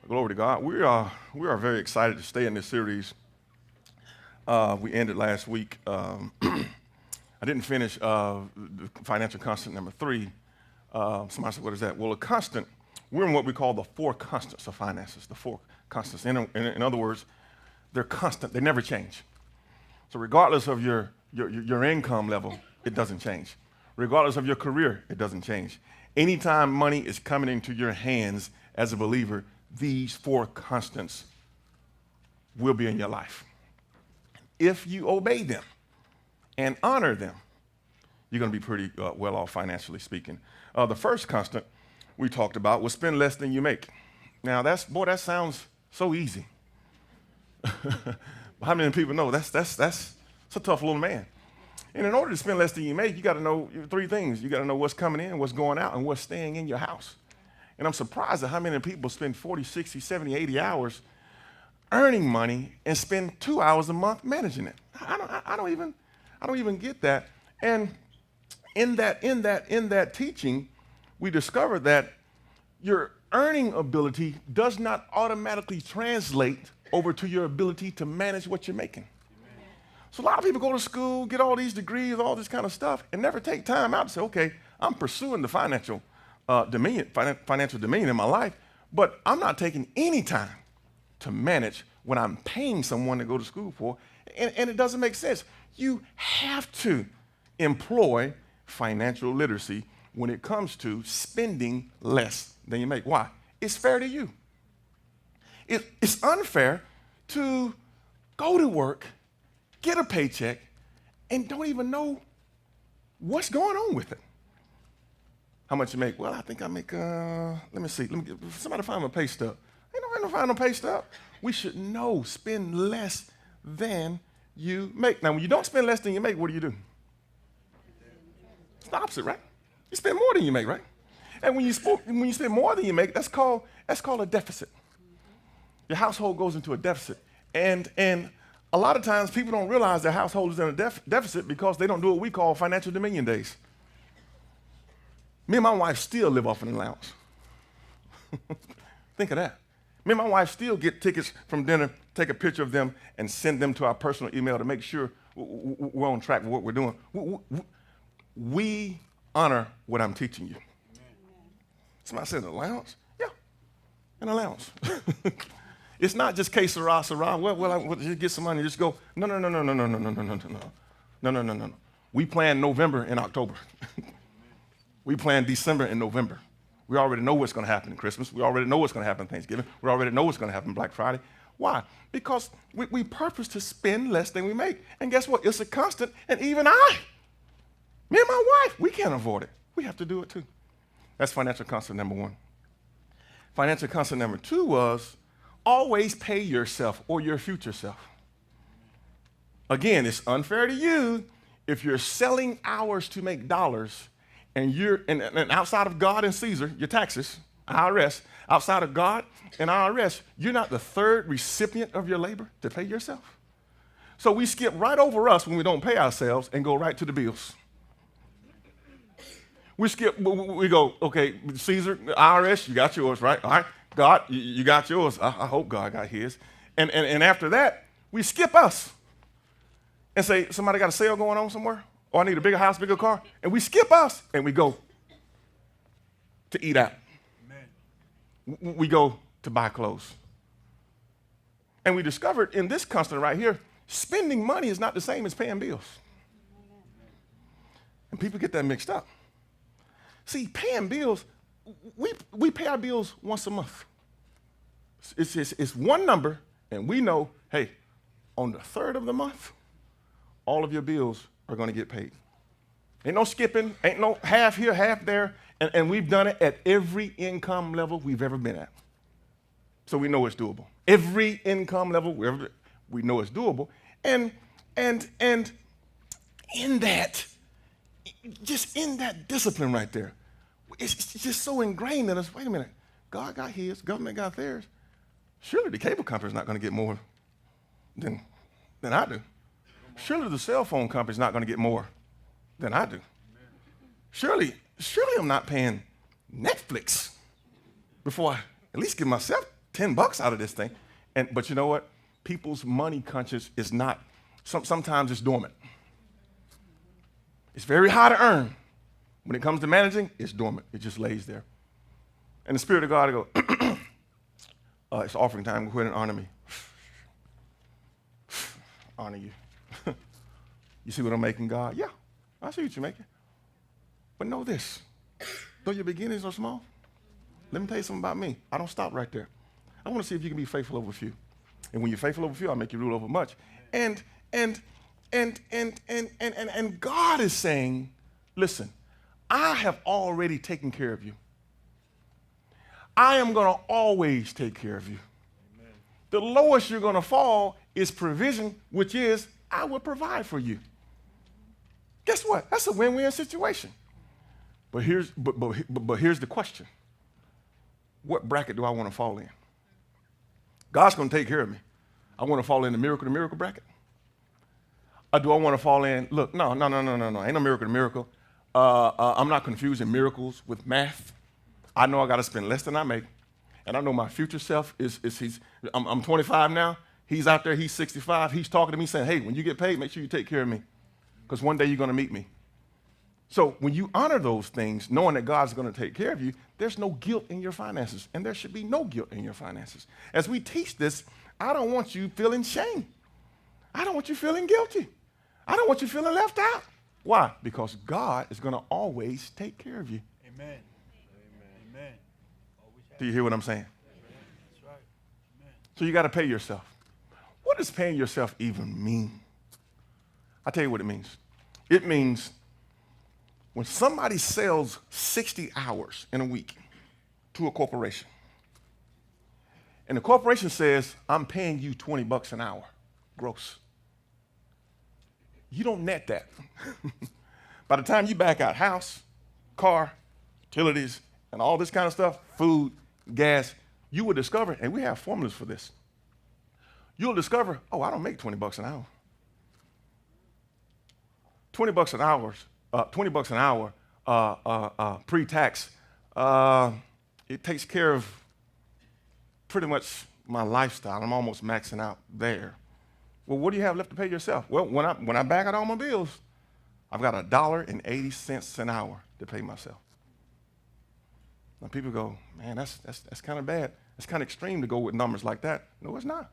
Glory to God. We are very excited to stay in this series. We ended last week. I didn't finish the financial constant number 3. Somebody said, what is that? Well, a constant, we're in what we call the 4 constants of finances, the 4 constants. In other words, they're constant. They never change. So regardless of your income level, it doesn't change. Regardless of your career, it doesn't change. Anytime money is coming into your hands as a believer, these 4 constants will be in your life. If you obey them and honor them, you're going to be pretty well off financially speaking. The first constant we talked about was spend less than you make. Now, that sounds so easy. How many people know that's a tough little man? And in order to spend less than you make, you got to know 3 things. You got to know what's coming in, what's going out, and what's staying in your house. And I'm surprised at how many people spend 40, 60, 70, 80 hours earning money and spend 2 hours a month managing it. I don't even get that. And in that teaching, we discovered that your earning ability does not automatically translate over to your ability to manage what you're making. So a lot of people go to school, get all these degrees, all this kind of stuff, and never take time out to say, okay, I'm pursuing the financial dominion in my life, but I'm not taking any time to manage what I'm paying someone to go to school for, and it doesn't make sense. You have to employ financial literacy when it comes to spending less than you make. Why? It's fair to you. It's unfair to go to work, get a paycheck, and don't even know what's going on with it. How much you make? Well, I think I make, let me see. Somebody find me a pay stub. Ain't nobody find no pay stub. We should know, spend less than you make. Now, when you don't spend less than you make, what do? It's the opposite, right? You spend more than you make, right? And when you spend more than you make, that's called a deficit. Your household goes into a deficit. And a lot of times people don't realize their household is in a deficit because they don't do what we call financial dominion days. Me and my wife still live off an allowance. Think of that. Me and my wife still get tickets from dinner, take a picture of them, and send them to our personal email to make sure we're on track with what we're doing. We honor what I'm teaching you. Somebody said allowance? Yeah, an allowance. It's not just que sera, sera. Well, I just get some money, just go. No. We plan November and October. We plan December and November. We already know what's going to happen in Christmas. We already know what's going to happen in Thanksgiving. We already know what's going to happen Black Friday. Why? Because we purpose to spend less than we make. And guess what? It's a constant. And even me and my wife, we can't avoid it. We have to do it too. That's financial constant number 1. Financial constant number 2 was always pay yourself or your future self. Again, it's unfair to you if you're selling hours to make dollars and you're and outside of God and Caesar, your taxes, IRS, outside of God and IRS, you're not the 3rd recipient of your labor to pay yourself. So we skip right over us when we don't pay ourselves and go right to the bills. We go, okay, Caesar, IRS, you got yours, right? All right, God, you got yours. I hope God got his. And after that, we skip us and say, somebody got a sale going on somewhere? Or I need a bigger house, bigger car. And we skip us and we go to eat out. Amen. We go to buy clothes. And we discovered in this constant right here, spending money is not the same as paying bills. And people get that mixed up. See, paying bills, we pay our bills once a month. It's one number, and we know, hey, on the 3rd of the month, all of your bills are going to get paid. Ain't no skipping, ain't no half here, half there, and we've done it at every income level we've ever been at. So we know it's doable. Every income level we know it's doable, and in that, just in that discipline right there, it's just so ingrained in us. Wait a minute, God got his, government got theirs. Surely the cable company's not going to get more than I do. Surely the cell phone company's not going to get more than I do. Surely I'm not paying Netflix before I at least give myself $10 out of this thing. But you know what? People's money conscience is not, sometimes it's dormant. It's very high to earn. When it comes to managing, it's dormant. It just lays there. And the Spirit of God will go, it's offering time. Go ahead and honor me. Honor you. You see what I'm making, God? Yeah, I see what you're making. But know this. Though your beginnings are small, let me tell you something about me. I don't stop right there. I want to see if you can be faithful over few. And when you're faithful over few, I'll make you rule over much. And God is saying, listen, I have already taken care of you. I am going to always take care of you. Amen. The lowest you're going to fall is provision, which is I will provide for you. Guess what? That's a win-win situation. But here's the question. What bracket do I want to fall in? God's going to take care of me. I want to fall in the miracle to miracle bracket. Or do I want to fall in, look, no. Ain't no miracle to miracle. I'm not confusing miracles with math. I know I got to spend less than I make. And I know my future self I'm 25 now. He's out there, he's 65. He's talking to me saying, hey, when you get paid, make sure you take care of me. Because one day you're going to meet me. So when you honor those things, knowing that God's going to take care of you, there's no guilt in your finances. And there should be no guilt in your finances. As we teach this, I don't want you feeling shame. I don't want you feeling guilty. I don't want you feeling left out. Why? Because God is going to always take care of you. Amen. Amen. Do you hear what I'm saying? That's right. Amen. So you got to pay yourself. What does paying yourself even mean? I'll tell you what it means. It means when somebody sells 60 hours in a week to a corporation, and the corporation says, I'm paying you $20 an hour, gross. You don't net that. By the time you back out house, car, utilities, and all this kind of stuff, food, gas, you will discover, and we have formulas for this. You'll discover, oh, I don't make $20 an hour. $20 an hour, pre-tax, it takes care of pretty much my lifestyle. I'm almost maxing out there. Well, what do you have left to pay yourself? Well, when I back out all my bills, I've got $1.80 an hour to pay myself. Now people go, man, that's kind of bad. It's kind of extreme to go with numbers like that. No, it's not.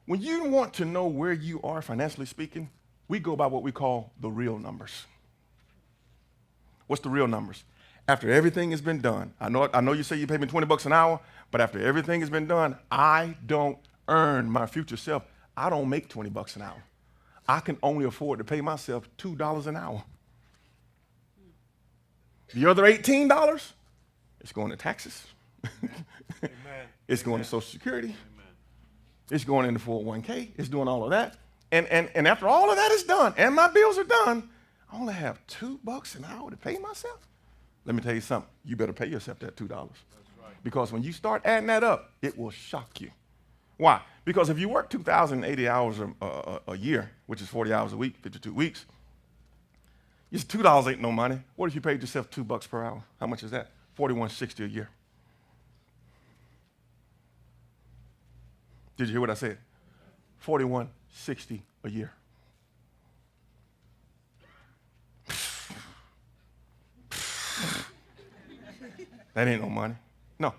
When you want to know where you are financially speaking, we go by what we call the real numbers. What's the real numbers? After everything has been done, I know you say you pay me $20 an hour, but after everything has been done, I don't earn my future self. I don't make $20 an hour. I can only afford to pay myself $2 an hour. The other $18, it's going to taxes. Amen. It's going to Social Security. Amen. It's going into 401k. It's doing all of that. And after all of that is done and my bills are done, I only have $2 an hour to pay myself. Let me tell you something. You better pay yourself that $2. That's right. Because when you start adding that up, it will shock you. Why? Because if you work 2,080 hours a year, which is 40 hours a week, 52 weeks, it's $2 ain't no money. What if you paid yourself $2 per hour? How much is that? $41.60 a year. Did you hear what I said? $41.60 a year. That ain't no money. No,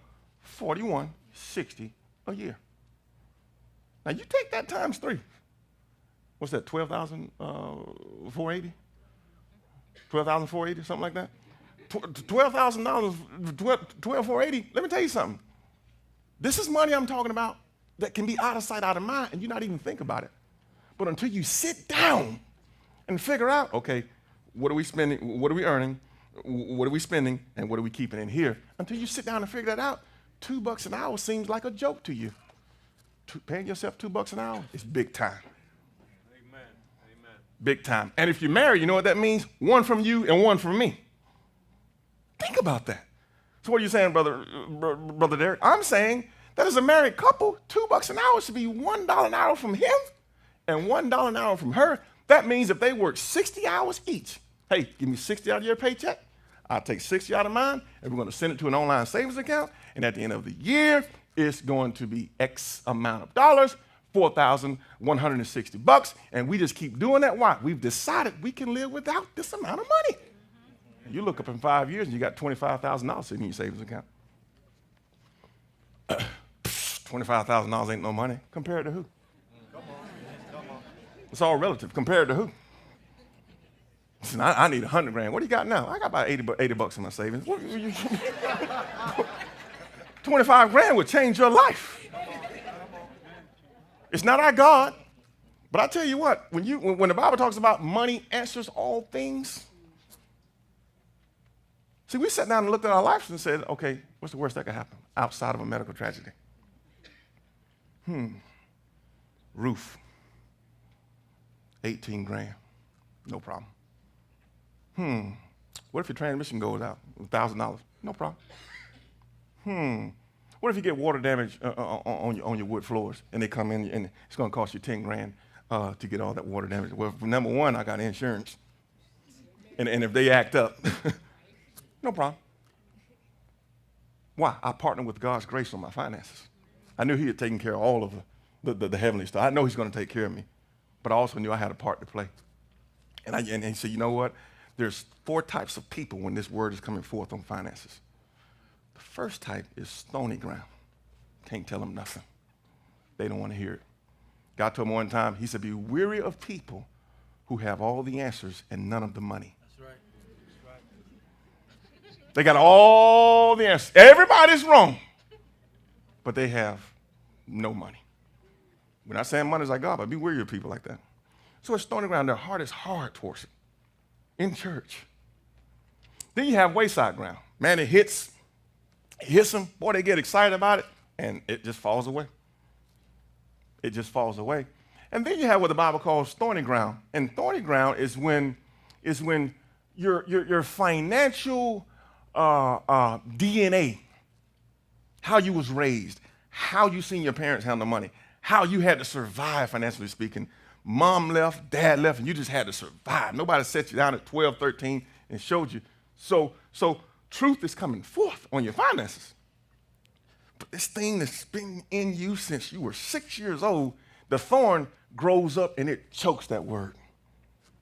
$41.60 a year. Now you take that times 3. What's that? 12,480? 12,480, something like that. $12,000, 12,480. Let me tell you something. This is money I'm talking about that can be out of sight, out of mind, and you not even think about it. But until you sit down and figure out, okay, what are we spending? What are we earning? What are we spending? And what are we keeping in here? Until you sit down and figure that out, $2 an hour seems like a joke to you. Paying yourself $2 an hour is big time. Amen. Amen. Big time. And if you're married, you know what that means? One from you and one from me. Think about that. So what are you saying, Brother Derek? I'm saying that as a married couple, $2 an hour should be $1 an hour from him and $1 an hour from her. That means if they work 60 hours each, hey, give me 60 out of your paycheck, I'll take 60 out of mine, and we're going to send it to an online savings account, and at the end of the year, it's going to be X amount of dollars, $4,160. And we just keep doing that. Why? We've decided we can live without this amount of money. You look up in 5 years and you got $25,000 sitting in your savings account. $25,000 ain't no money. Compared to who? It's all relative. Compared to who? Listen, I need 100 grand. What do you got now? I got about 80 bucks in my savings. 25 grand would change your life. It's not our God. But I tell you what, when the Bible talks about money answers all things, see, we sat down and looked at our lives and said, okay, what's the worst that could happen outside of a medical tragedy? Roof. 18 grand. No problem. What if your transmission goes out? $1,000. No problem. What if you get water damage on your wood floors and they come in and it's going to cost you 10 grand to get all that water damage? Well, number one, I got insurance. And if they act up, no problem. Why? I partnered with God's grace on my finances. I knew he had taken care of all of the heavenly stuff. I know he's going to take care of me. But I also knew I had a part to play. And he said, you know what? There's 4 types of people when this word is coming forth on finances. The first type is stony ground. Can't tell them nothing. They don't want to hear it. God told me one time, he said, be weary of people who have all the answers and none of the money. That's right. That's right. They got all the answers. Everybody's wrong. But they have no money. We're not saying money's like God, but be weary of people like that. So it's stony ground. Their heart is hard towards it. In church. Then you have wayside ground. Man, it hits them. Boy, they get excited about it, and it just falls away. It just falls away. And then you have what the Bible calls thorny ground. And thorny ground is when your financial DNA, how you was raised, how you seen your parents handle money, how you had to survive, financially speaking. Mom left, dad left, and you just had to survive. Nobody set you down at 12, 13 and showed you. So truth is coming forth on your finances. But this thing that's been in you since you were 6 years old, the thorn grows up and it chokes that word.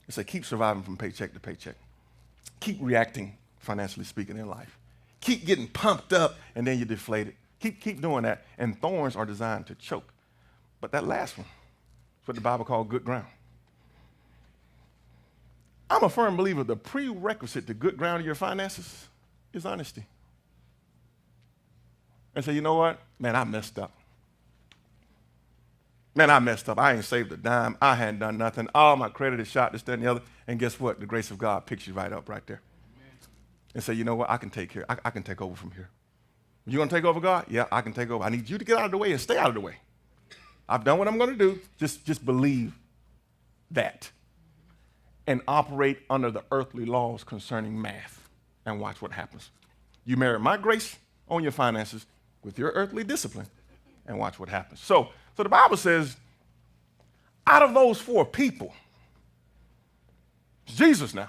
It says keep surviving from paycheck to paycheck. Keep reacting, financially speaking, in life. Keep getting pumped up and then you're deflated. Keep doing that. And thorns are designed to choke. But that last one, it's what the Bible calls good ground. I'm a firm believer the prerequisite to good ground in your finances is honesty. And say, you know what? Man, I messed up. Man, I messed up. I ain't saved a dime. I hadn't done nothing. All my credit is shot, this, that, and the other. And guess what? The grace of God picks you right up right there. And say, you know what? I can take care. I can take over from here. You going to take over, God? Yeah, I can take over. I need you to get out of the way and stay out of the way. I've done what I'm going to do. Just believe that. And operate under the earthly laws concerning math. And watch what happens. You marry my grace on your finances with your earthly discipline. And watch what happens. So the Bible says, out of those 4 people, Jesus now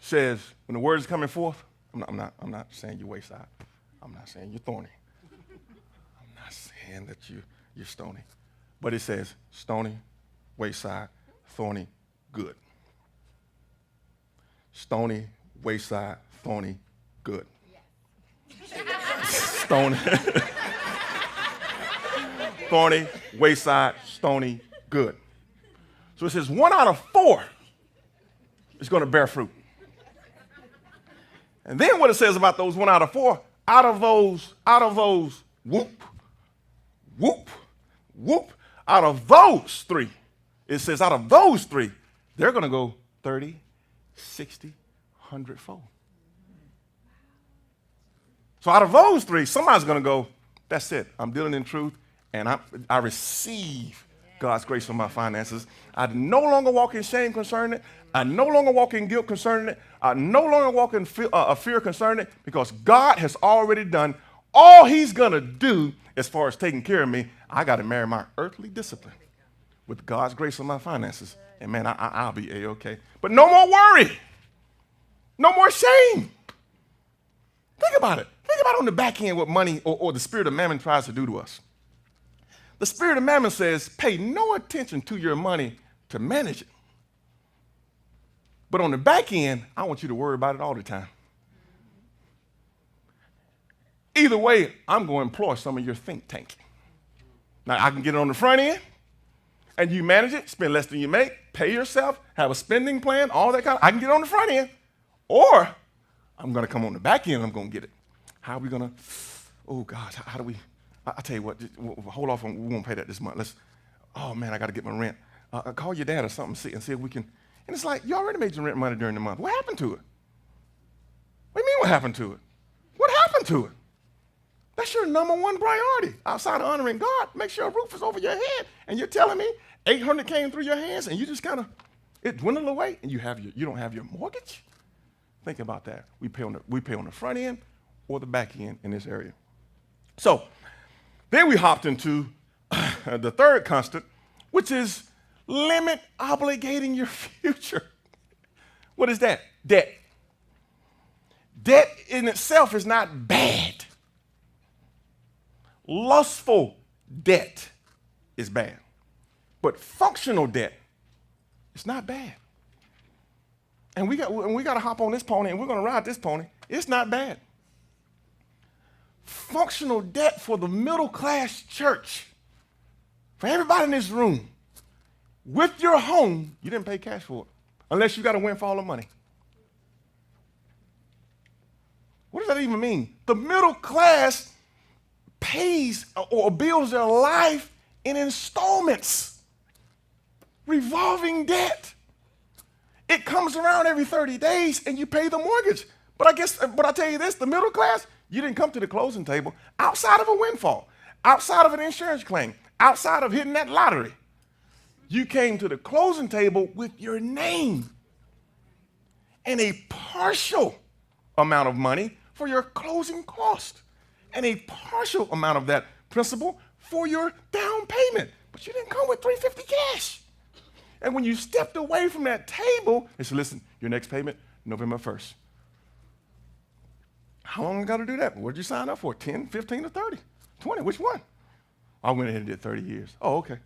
says, when the word is coming forth, I'm not saying you're wayside. I'm not saying you're thorny. I'm not saying that you're stony. But it says stony, wayside, thorny, good. Stony, wayside, thorny, good. Yes. Stony. Thorny, wayside, stony, good. So it says 1 out of 4 is going to bear fruit. And then what it says about those 1 out of 4, out of those, whoop, whoop, whoop, out of those 3, it says out of those 3, they're going to go 30, 60, 100-fold. So out of those 3, somebody's going to go, that's it. I'm dealing in truth, and I receive God's grace on my finances. I no longer walk in shame concerning it. I no longer walk in guilt concerning it. I no longer walk in fear concerning it, because God has already done all he's going to do as far as taking care of me. I got to marry my earthly discipline with God's grace on my finances. And man, I'll be A-okay. But no more worry. No more shame. Think about it. Think about on the back end what money or the spirit of mammon tries to do to us. The spirit of mammon says, pay no attention to your money to manage it. But on the back end, I want you to worry about it all the time. Either way, I'm going to employ some of your think tank. Now, I can get it on the front end, and you manage it, spend less than you make, pay yourself, have a spending plan, all that kind of, I can get it on the front end. Or I'm going to come on the back end and I'm going to get it. How are we going to, oh gosh, how do we, I tell you what, hold off on, we won't pay that this month. Oh man, I got to get my rent. Call your dad or something and see if we can, and it's like, you already made your rent money during the month. What happened to it? What do you mean what happened to it? What happened to it? That's your number one priority. Outside of honoring God, make sure a roof is over your head. And you're telling me 800 came through your hands and you just kind of, it dwindled away and you don't have your mortgage? Think about that. We pay on the front end or the back end in this area. So then we hopped into the third constant, which is limit obligating your future. What is that? Debt. Debt in itself is not bad. Lustful debt is bad. But functional debt is not bad. And we got to hop on this pony, and we're going to ride this pony. It's not bad. Functional debt for the middle class church, for everybody in this room, with your home, you didn't pay cash for it, unless you got a windfall of money. What does that even mean? The middle class pays or builds their life in installments, revolving debt. It comes around every 30 days and you pay the mortgage. But I tell you this, the middle class, you didn't come to the closing table outside of a windfall, outside of an insurance claim, outside of hitting that lottery. You came to the closing table with your name and a partial amount of money for your closing cost and a partial amount of that principal for your down payment. But you didn't come with $350 cash. And when you stepped away from that table, they said, listen, your next payment, November 1st. How long I got to do that? What did you sign up for? 10, 15, or 30? 20, which one? I went ahead and did 30 years. Oh, okay.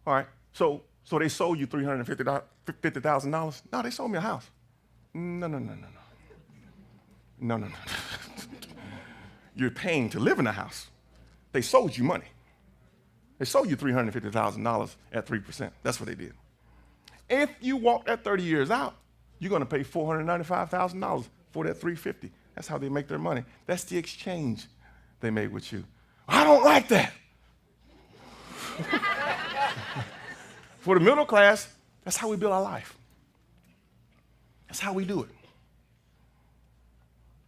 All right. So they sold you $350,000? No, they sold me a house. No. You're paying to live in a house. They sold you money. They sold you $350,000 at 3%. That's what they did. If you walk that 30 years out, you're going to pay $495,000 for that $350,000. That's how they make their money. That's the exchange they made with you. I don't like that. For the middle class, that's how we build our life. That's how we do it.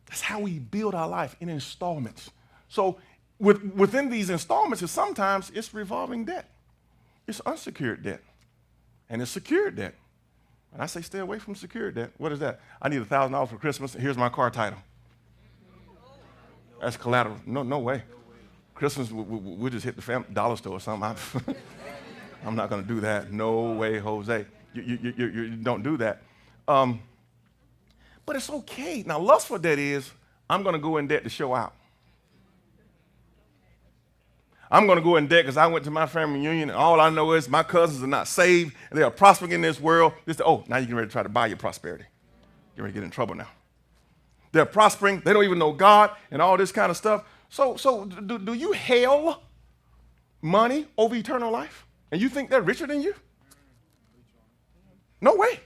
That's how we build our life, in installments. So within these installments, sometimes it's revolving debt. It's unsecured debt. And it's secured debt. And I say stay away from secured debt. What is that? I need $1,000 for Christmas. Here's my car title. That's collateral. No way. Christmas, we'll just hit the dollar store or something. I'm not going to do that. No way, Jose. You don't do that. But it's okay. Now, lustful debt is, I'm going to go in debt to show out. I'm going to go in debt because I went to my family reunion, and all I know is my cousins are not saved, and they are prospering in this world. Now you're getting ready to try to buy your prosperity. You're ready to get in trouble now. They're prospering. They don't even know God and all this kind of stuff. So do you hail money over eternal life? And you think they're richer than you? No way.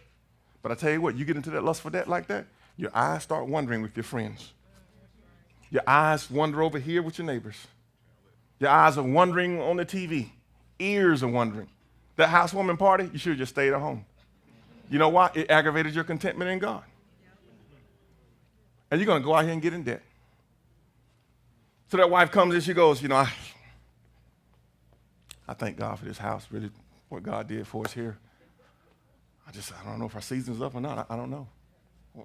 But I tell you what, you get into that lustful debt like that, your eyes start wandering with your friends. Your eyes wander over here with your neighbors. Your eyes are wandering on the TV. Ears are wandering. That housewarming party, you should have just stayed at home. You know why? It aggravated your contentment in God. And you're going to go out here and get in debt. So that wife comes and she goes, I thank God for this house, really, what God did for us here. I don't know if our season's up or not. I don't know.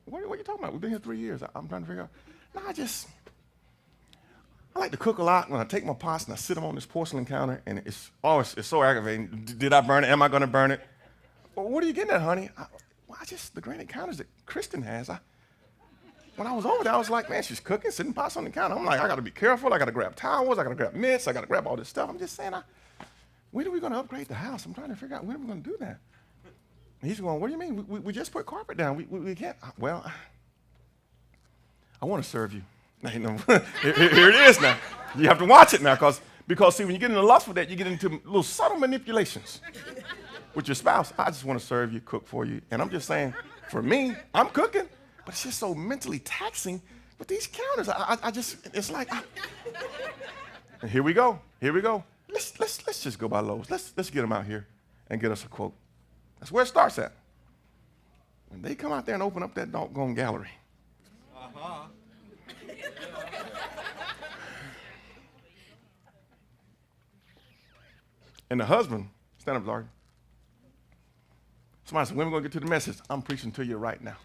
What are you talking about? We've been here 3 years. I'm trying to figure out. No, I like to cook a lot. When I take my pots and I sit them on this porcelain counter, and it's so aggravating. Did I burn it? Am I going to burn it? Well, what are you getting at, honey? The granite counters that Kristen has. when I was over there, I was like, man, she's cooking, sitting pots on the counter. I'm like, I got to be careful. I got to grab towels. I got to grab mitts. I got to grab all this stuff. I'm just saying, when are we going to upgrade the house? I'm trying to figure out when are we going to do that. And he's going, what do you mean? We just put carpet down. We can't. Well, I want to serve you. Now, here it is now. You have to watch it now because see, when you get into lust for that, you get into little subtle manipulations with your spouse. I just want to serve you, cook for you. And I'm just saying, for me, I'm cooking. But it's just so mentally taxing with these counters. I just, it's like, and here we go. Let's just go by Lowe's. Let's get them out here and get us a quote. That's where it starts at. When they come out there and open up that doggone gallery. And the husband, stand up, Larry. Somebody said, when are we going to get to the message? I'm preaching to you right now.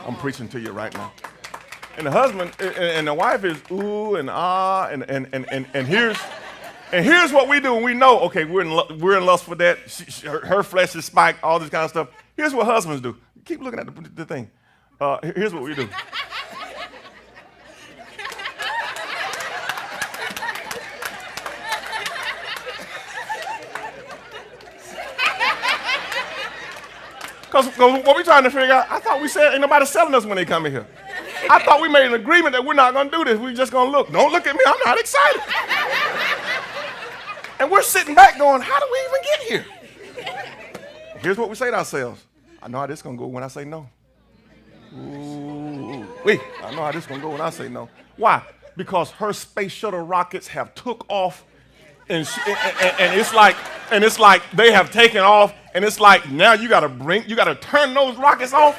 I'm preaching to you right now. And the husband and the wife is ooh and ah and here's what we do when we know, okay, we're in lust for that. Her flesh is spiked, all this kind of stuff. Here's what husbands do. Keep looking at the thing. Here's what we do. Because what we're trying to figure out, I thought we said ain't nobody selling us when they come in here. I thought we made an agreement that we're not going to do this. We're just going to look. Don't look at me. I'm not excited. And we're sitting back going, how do we even get here? Here's what we say to ourselves. I know how this is going to go when I say no. Ooh, I know how this is going to go when I say no. Why? Because her space shuttle rockets have took off and it's like they have taken off, and it's like now you got to turn those rockets off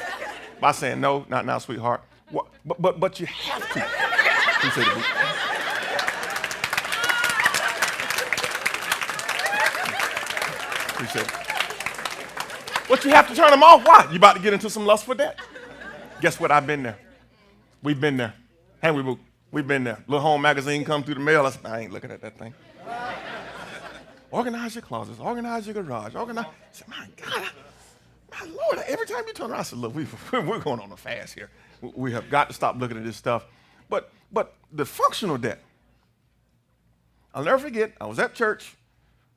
by saying no, not now, sweetheart. What, but you have to. He said He said, but you have to turn them off. Why? You about to get into some lust for that? Guess what? I've been there. We've been there. Henry, we've been there. Little Home magazine come through the mail. I ain't looking at that thing. Organize your closets, organize your garage, I said, my God, my Lord, every time you turn around, I said, look, we're going on a fast here. We have got to stop looking at this stuff. But the functional debt, I'll never forget, I was at church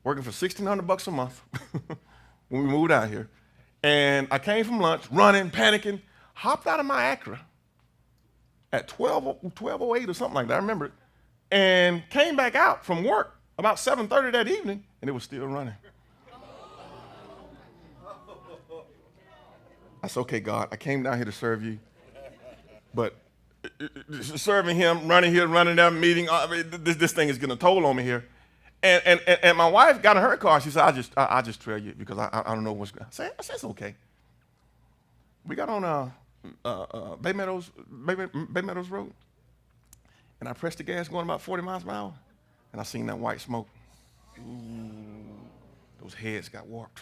working for $1,600 a month when we moved out here. And I came from lunch, running, panicking, hopped out of my Acura at 12:08 or something like that, I remember it, and came back out from work about 7:30 that evening, and it was still running. I said, okay, God, I came down here to serve you, but serving him, running here, running that meeting, this thing is getting a toll on me here. And my wife got in her car. She said, I just trail you because I don't know what's going on. I said, it's okay. We got on Bay Meadows Road, and I pressed the gas going about 40 miles per hour. And I seen that white smoke. Ooh, those heads got warped.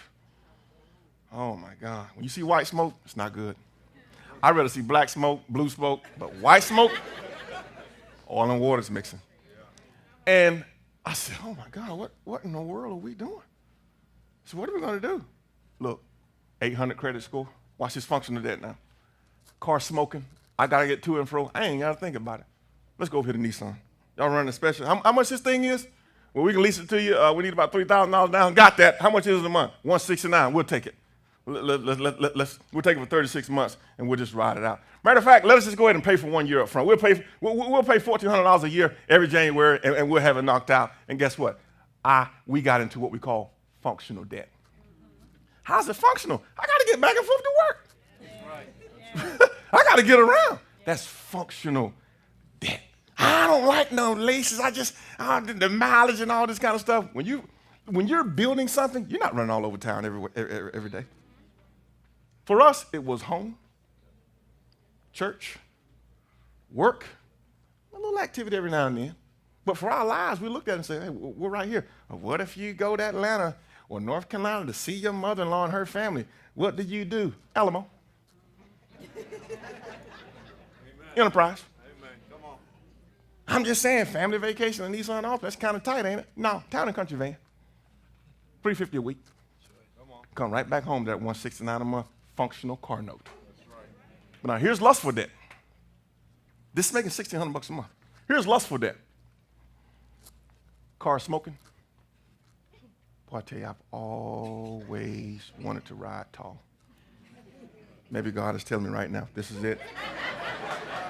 Oh my God. When you see white smoke, it's not good. I'd rather see black smoke, blue smoke, but white smoke, oil and water's mixing. And I said, oh my God, what in the world are we doing? So what are we going to do? Look, 800 credit score. Watch this function of that now. Car smoking. I got to get to and fro. I ain't got to think about it. Let's go over here to Nissan. Y'all running a special. How much this thing is? Well, we can lease it to you. We need about $3,000 down. Got that. How much is it a month? $169. We'll take it. We'll take it for 36 months, and we'll just ride it out. Matter of fact, let us just go ahead and pay for 1 year up front. We'll pay $1,400 a year every January, and we'll have it knocked out. And guess what? We got into what we call functional debt. How's it functional? I got to get back and forth to work. That's right. I got to get around. That's functional debt. I don't like no leases. The mileage and all this kind of stuff. When you're building something, you're not running all over town every day. For us, it was home, church, work, a little activity every now and then. But for our lives, we looked at it and said, hey, we're right here. What if you go to Atlanta or North Carolina to see your mother-in-law and her family? What did you do? Alamo. Enterprise. I'm just saying, family vacation and Nissan office, that's kind of tight, ain't it? No, town and country van. $350 a week. Come right back home to that $169 a month functional car note. But now here's lust for debt. This is making $1,600 a month. Here's lustful debt. Car smoking. Boy, I tell you, I've always wanted to ride tall. Maybe God is telling me right now, this is it.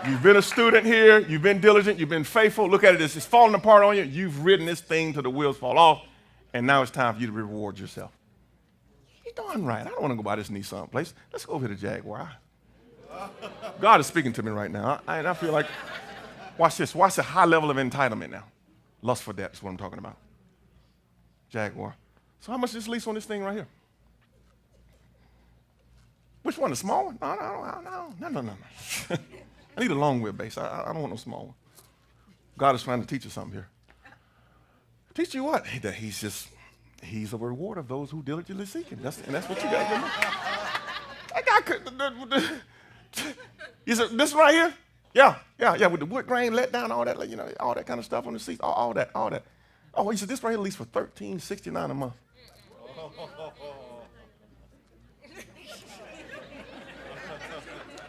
You've been a student here. You've been diligent. You've been faithful. Look at it. It's falling apart on you. You've ridden this thing till the wheels fall off, and now it's time for you to reward yourself. You're darn right. I don't want to go buy this Nissan place. Let's go over to Jaguar. God is speaking to me right now. I feel like, watch this. Watch the high level of entitlement now. Lust for debt is what I'm talking about. Jaguar. So how much is this lease on this thing right here? Which one? The small one? No. I need a long wheelbase. I don't want no small one. God is trying to teach you something here. Teach you what? That he's a reward of those who diligently seek him. And that's what you got to know. This right here? Yeah, with the wood grain let down, all that, all that kind of stuff on the seats, all that. Oh, he said this right here lease for $1,369 a month.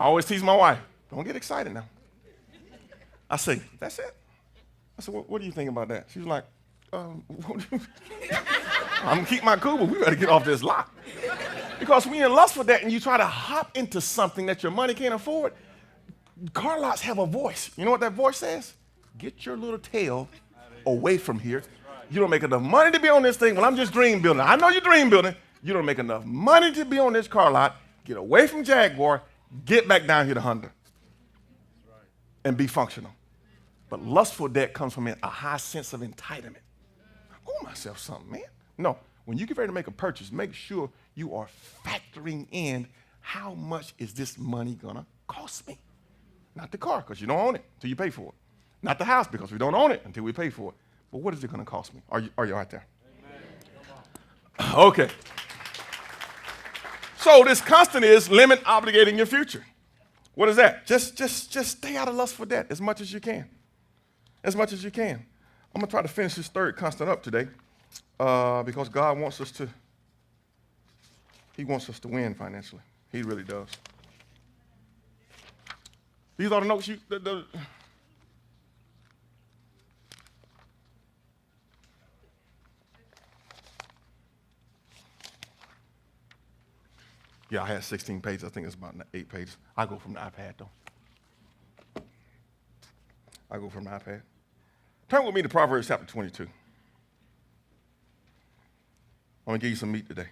I always tease my wife, don't get excited now. I say, that's it? I said, what do you think about that? She's like, I'm gonna keep my cool, but we better get off this lot. Because when you're in lust for that and you try to hop into something that your money can't afford, car lots have a voice. You know what that voice says? Get your little tail away from here. You don't make enough money to be on this thing. Well, I'm just dream building. I know you're dream building. You don't make enough money to be on this car lot. Get away from Jaguar. Get back down here to Honda and be functional. But lustful debt comes from a high sense of entitlement. I owe myself something, man. No, when you get ready to make a purchase, make sure you are factoring in how much is this money gonna cost me. Not the car, because you don't own it until you pay for it. Not the house, because we don't own it until we pay for it. But what is it gonna cost me? Are you out there? Amen. Okay. So this constant is limit obligating your future. What is that? Just stay out of lustful debt as much as you can. As much as you can. I'm going to try to finish this third constant up today because God wants us to, he wants us to win financially. He really does. These are the notes Yeah, I had 16 pages. I think it's about 8 pages. I go from the iPad, though. I go from the iPad. Turn with me to Proverbs chapter 22. I'm going to give you some meat today.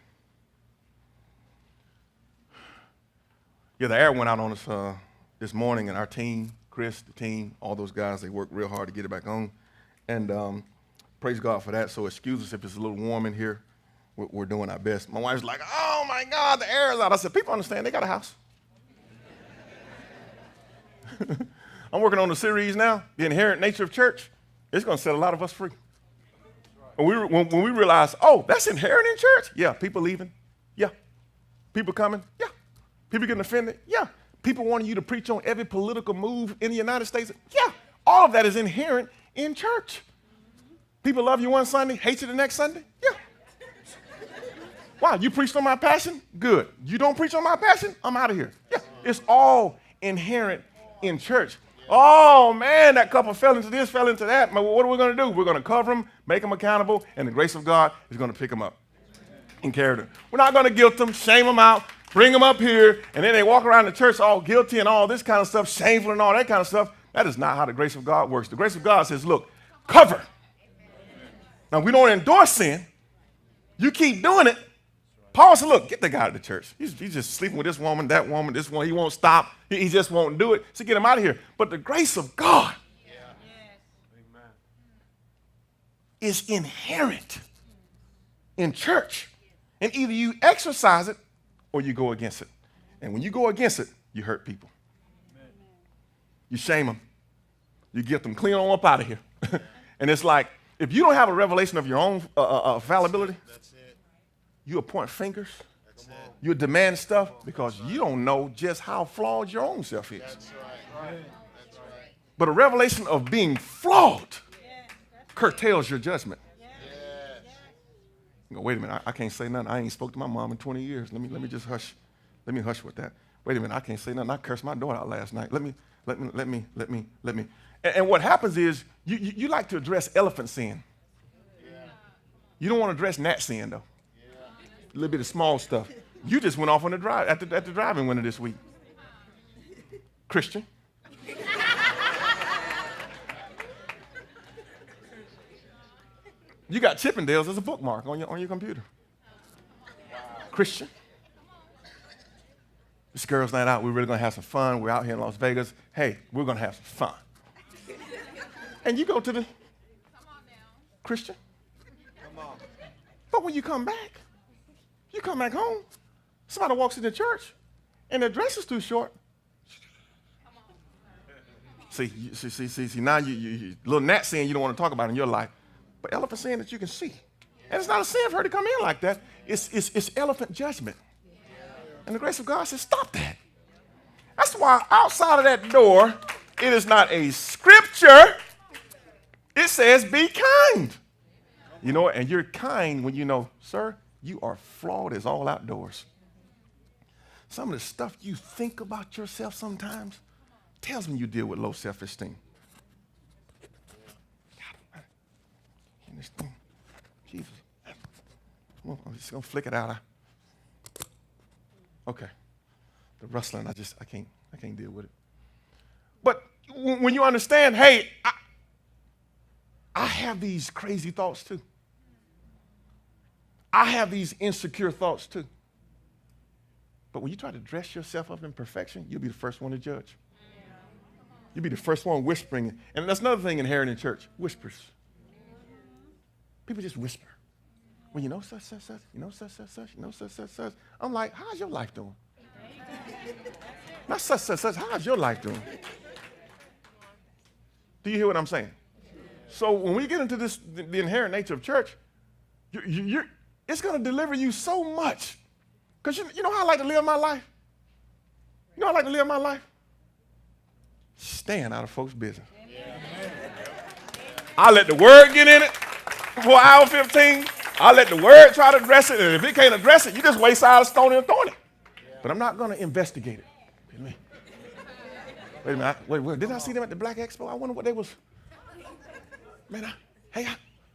Yeah, the air went out on us this morning, and our team, Chris, the team, all those guys, they worked real hard to get it back on. And praise God for that. So excuse us if it's a little warm in here. We're doing our best. My wife's like, oh, my God, the air is out. I said, people understand. They got a house. I'm working on a series now, The Inherent Nature of Church. It's going to set a lot of us free. When we realize, oh, that's inherent in church? Yeah. People leaving? Yeah. People coming? Yeah. People getting offended? Yeah. People wanting you to preach on every political move in the United States? Yeah. All of that is inherent in church. People love you one Sunday, hate you the next Sunday? Yeah. Wow, you preached on my passion? Good. You don't preach on my passion? I'm out of here. Yeah, it's all inherent in church. Oh, man, that couple fell into this, fell into that. What are we going to do? We're going to cover them, make them accountable, and the grace of God is going to pick them up in character. We're not going to guilt them, shame them out, bring them up here, and then they walk around the church all guilty and all this kind of stuff, shameful and all that kind of stuff. That is not how the grace of God works. The grace of God says, look, cover. Now, we don't endorse sin. You keep doing it. Paul said, look, get the guy out of the church. He's just sleeping with this woman, this one. He won't stop. He just won't do it. So get him out of here. But the grace of God is inherent in church. And either you exercise it or you go against it. And when you go against it, you hurt people. You shame them. You get them clean on up out of here. And it's like, if you don't have a revelation of your own fallibility, you point fingers, you demand stuff because you don't know just how flawed your own self is. That's right. That's right. But a revelation of being flawed curtails your judgment. You go, wait a minute, I can't say nothing. I ain't spoke to my mom in 20 years. Let me just hush. Let me hush with that. Wait a minute, I can't say nothing. I cursed my daughter out last night. Let Let me. And what happens is you like to address elephant sin. You don't want to address gnat sin, though. A little bit of small stuff. You just went off on the drive at the driving window this week. Christian. You got Chippendales as a bookmark on your computer. Christian. This girls' night out. We're really going to have some fun. We're out here in Las Vegas. Hey, we're going to have some fun. And you go to the Christian. But when you come back home, somebody walks into church and their dress is too short. See, now you little gnat sin you don't want to talk about in your life, but elephant sin that you can see. And it's not a sin for her to come in like that. It's elephant judgment. And the grace of God says, stop that. That's why outside of that door, it is not a scripture. It says, be kind. You know, and you're kind when you know, sir, you are flawed as all outdoors. Some of the stuff you think about yourself sometimes tells me you deal with low self-esteem. In this thing, Jesus. Well, I'm just going to flick it out. Okay. The rustling, I can't deal with it. But when you understand, hey, I have these crazy thoughts too. I have these insecure thoughts too. But when you try to dress yourself up in perfection, you'll be the first one to judge. You'll be the first one whispering. And that's another thing inherent in church, whispers. People just whisper. Well, you know such, you know such, you know such. I'm like, how's your life doing? Not such, how's your life doing? Do you hear what I'm saying? So when we get into this, the inherent nature of church, it's going to deliver you so much. Because you know how I like to live my life? You know how I like to live my life? Staying out of folks' business. I let the word get in it for an hour 15. I let the word try to address it. And if it can't address it, you just wayside a stone and thorn it. But I'm not going to investigate it. Wait a minute. Wait, did I see them at the Black Expo? I wonder what they was. Man,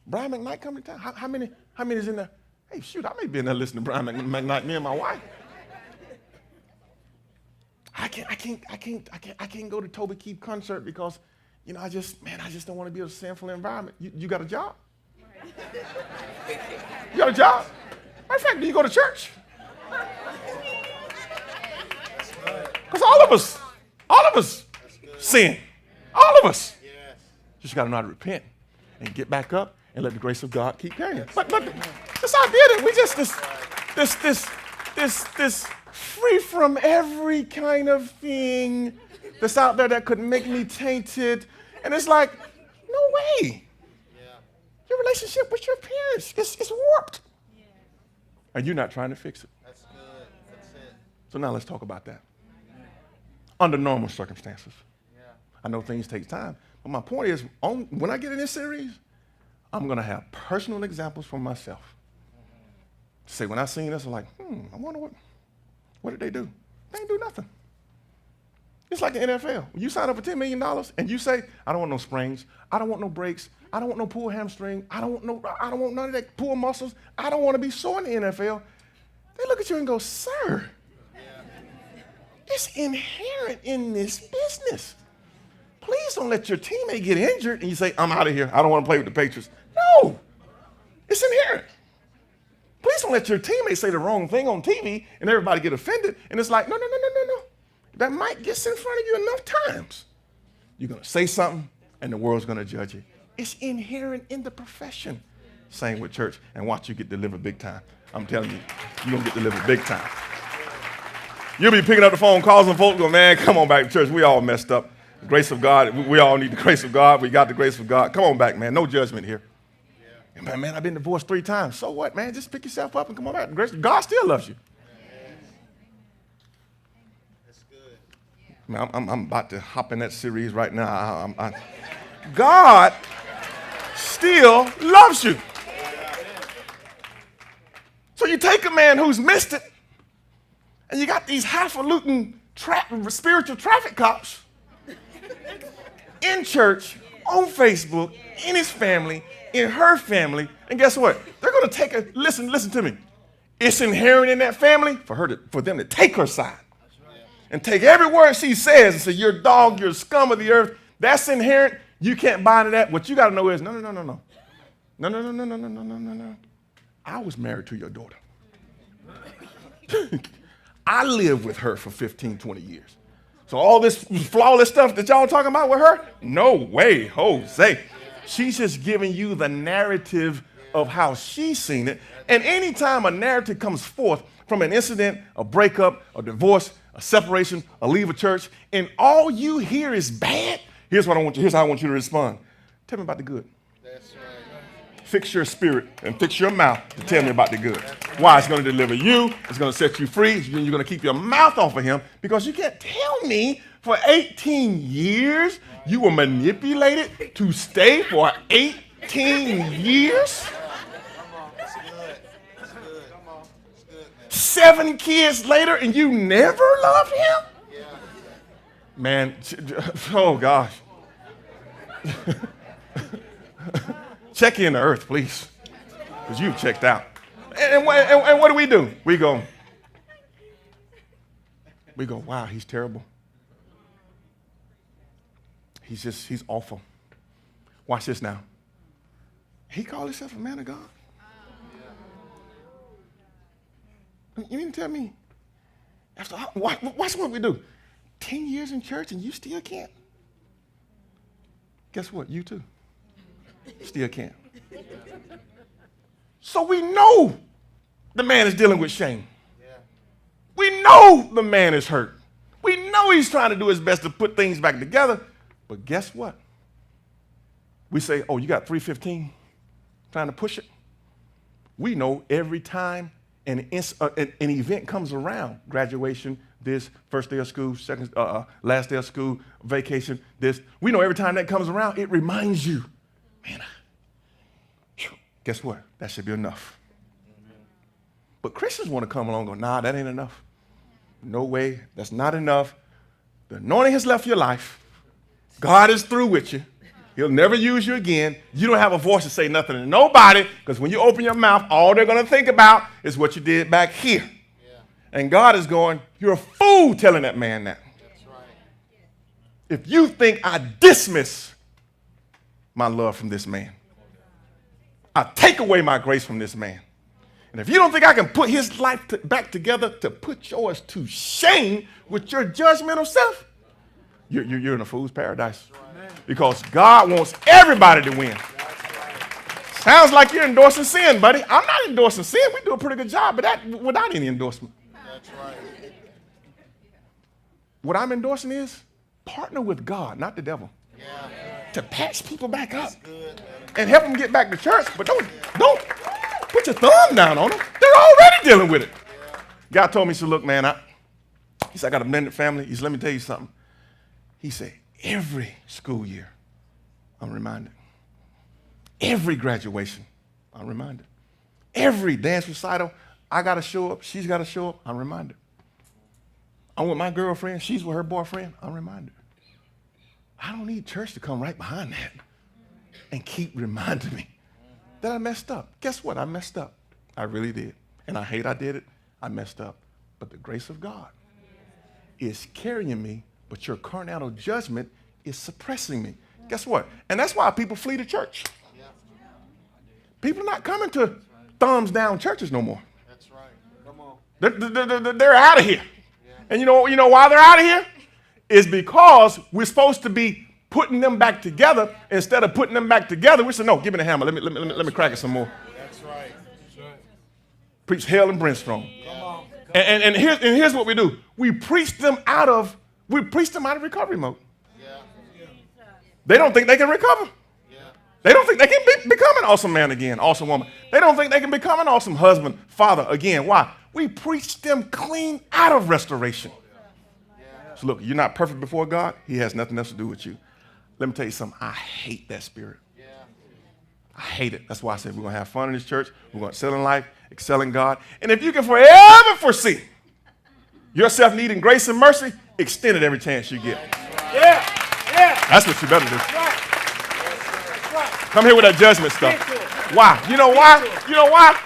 Brian McKnight coming to town. How many is in there? Hey, shoot, I may be in there listening to Brian McKnight, me and my wife. I can't go to Toby Keith concert because, you know, I just don't want to be in a sinful environment. You got a job? You got a job? Matter of fact, do you go to church? Because all of us sin. All of us. Just got to know how to repent and get back up and let the grace of God keep carrying. But this idea that we just this free from every kind of thing that's out there that could make me tainted, and it's like, no way. Your relationship with your parents is warped, and you're not trying to fix it. That's good. That's it. So now let's talk about that. Under normal circumstances, I know things take time, but my point is, when I get in this series, I'm going to have personal examples from myself. Say, when I seen this, I'm like, I wonder what did they do? They didn't do nothing. It's like the NFL. When you sign up for $10 million and you say, I don't want no springs, I don't want no breaks, I don't want no pull hamstring, I don't want none of that pull muscles, I don't want to be sore in the NFL. They look at you and go, sir, it's inherent in this business. Please don't let your teammate get injured and you say, I'm out of here. I don't want to play with the Patriots. No, it's inherent. Please don't let your teammate say the wrong thing on TV and everybody get offended. And it's like, no. That mic gets in front of you enough times. You're going to say something and the world's going to judge you. It's inherent in the profession. Same with church. And watch you get delivered big time. I'm telling you, you're going to get delivered big time. You'll be picking up the phone, calls and folks go, man, come on back to church. We all messed up. The grace of God, we all need the grace of God. We got the grace of God. Come on back, man. No judgment here. Yeah. Man, I've been divorced 3 times. So what, man? Just pick yourself up and come on back. God still loves you. That's good. Man, I'm about to hop in that series right now. God still loves you. So you take a man who's missed it, and you got these highfalutin spiritual traffic cops in church, on Facebook, in his family, in her family. And guess what? They're going to take a, listen to me. It's inherent in that family for them to take her side. And take every word she says and say, you're a dog, you're a scum of the earth. That's inherent. You can't buy into that. What you got to know is, no. No. I was married to your daughter. I lived with her for 15, 20 years. So all this flawless stuff that y'all talking about with her, no way, Jose. She's just giving you the narrative of how she's seen it. And anytime a narrative comes forth from an incident, a breakup, a divorce, a separation, a leave of church, and all you hear is bad, here's how I want you to respond. Tell me about the good. That's right. Fix your spirit and fix your mouth to tell me about the good. Why? It's going to deliver you. It's going to set you free. You're going to keep your mouth off of him because you can't tell me for 18 years you were manipulated to stay for 18 years. 7 kids later and you never loved him? Man, oh gosh. Check in the earth, please, because you've checked out. And what do? We go, wow, he's terrible. He's awful. Watch this now. He called himself a man of God. You mean to tell me, watch what we do. 10 years in church and you still can't? Guess what? You too. Still can't. So we know the man is dealing with shame. We know the man is hurt. We know he's trying to do his best to put things back together. But guess what? We say, oh, you got 315 trying to push it. We know every time an event comes around, graduation, this, first day of school, last day of school, vacation, this. We know every time that comes around, it reminds you, man, guess what? That should be enough. But Christians want to come along and go, nah, that ain't enough. No way, that's not enough. The anointing has left your life. God is through with you. He'll never use you again. You don't have a voice to say nothing to nobody because when you open your mouth, all they're going to think about is what you did back here. Yeah. And God is going, you're a fool telling that man that. That's right. If you think I dismiss my love from this man, I take away my grace from this man. And if you don't think I can put his life back together to put yours to shame with your judgmental self, you're in a fool's paradise. Because God wants everybody to win. Sounds like you're endorsing sin, buddy. I'm not endorsing sin. We do a pretty good job, but that without any endorsement. That's right. What I'm endorsing is partner with God, not the devil. Yeah. To patch people back up and help them get back to church. But don't put your thumb down on them. They're already dealing with it. Yeah. God told me, he said, look, man, he said, I got a blended family. He said, let me tell you something. He said, every school year, I'm reminded. Every graduation, I'm reminded. Every dance recital, I got to show up. She's got to show up. I'm reminded. I'm with my girlfriend. She's with her boyfriend. I'm reminded. I don't need church to come right behind that and keep reminding me that I messed up. Guess what? I messed up. I really did. And I hate I did it. I messed up. But the grace of God is carrying me, but your carnal judgment is suppressing me. Guess what? And that's why people flee the church. People are not coming to thumbs down churches no more. That's right. Come on. They're out of here. And you know why they're out of here? Is because we're supposed to be putting them back together. Instead of putting them back together, we said, no, give me the hammer. Let me crack it some more. That's right. Preach hell and brimstone. Come on. And here's what we do. We preach them out of recovery mode. Yeah. They don't think they can recover. Yeah. They don't think they can become an awesome man again, awesome woman. They don't think they can become an awesome husband, father again. Why? We preach them clean out of restoration. Yeah. So look, you're not perfect before God. He has nothing else to do with you. Let me tell you something. I hate that spirit. Yeah. I hate it. That's why I said we're going to have fun in this church. We're going to excel in life, excel in God. And if you can forever foresee yourself needing grace and mercy, extend it every chance you get. Yeah, yeah. That's what you better do. Come here with that judgment stuff. Why? You know why? You know why?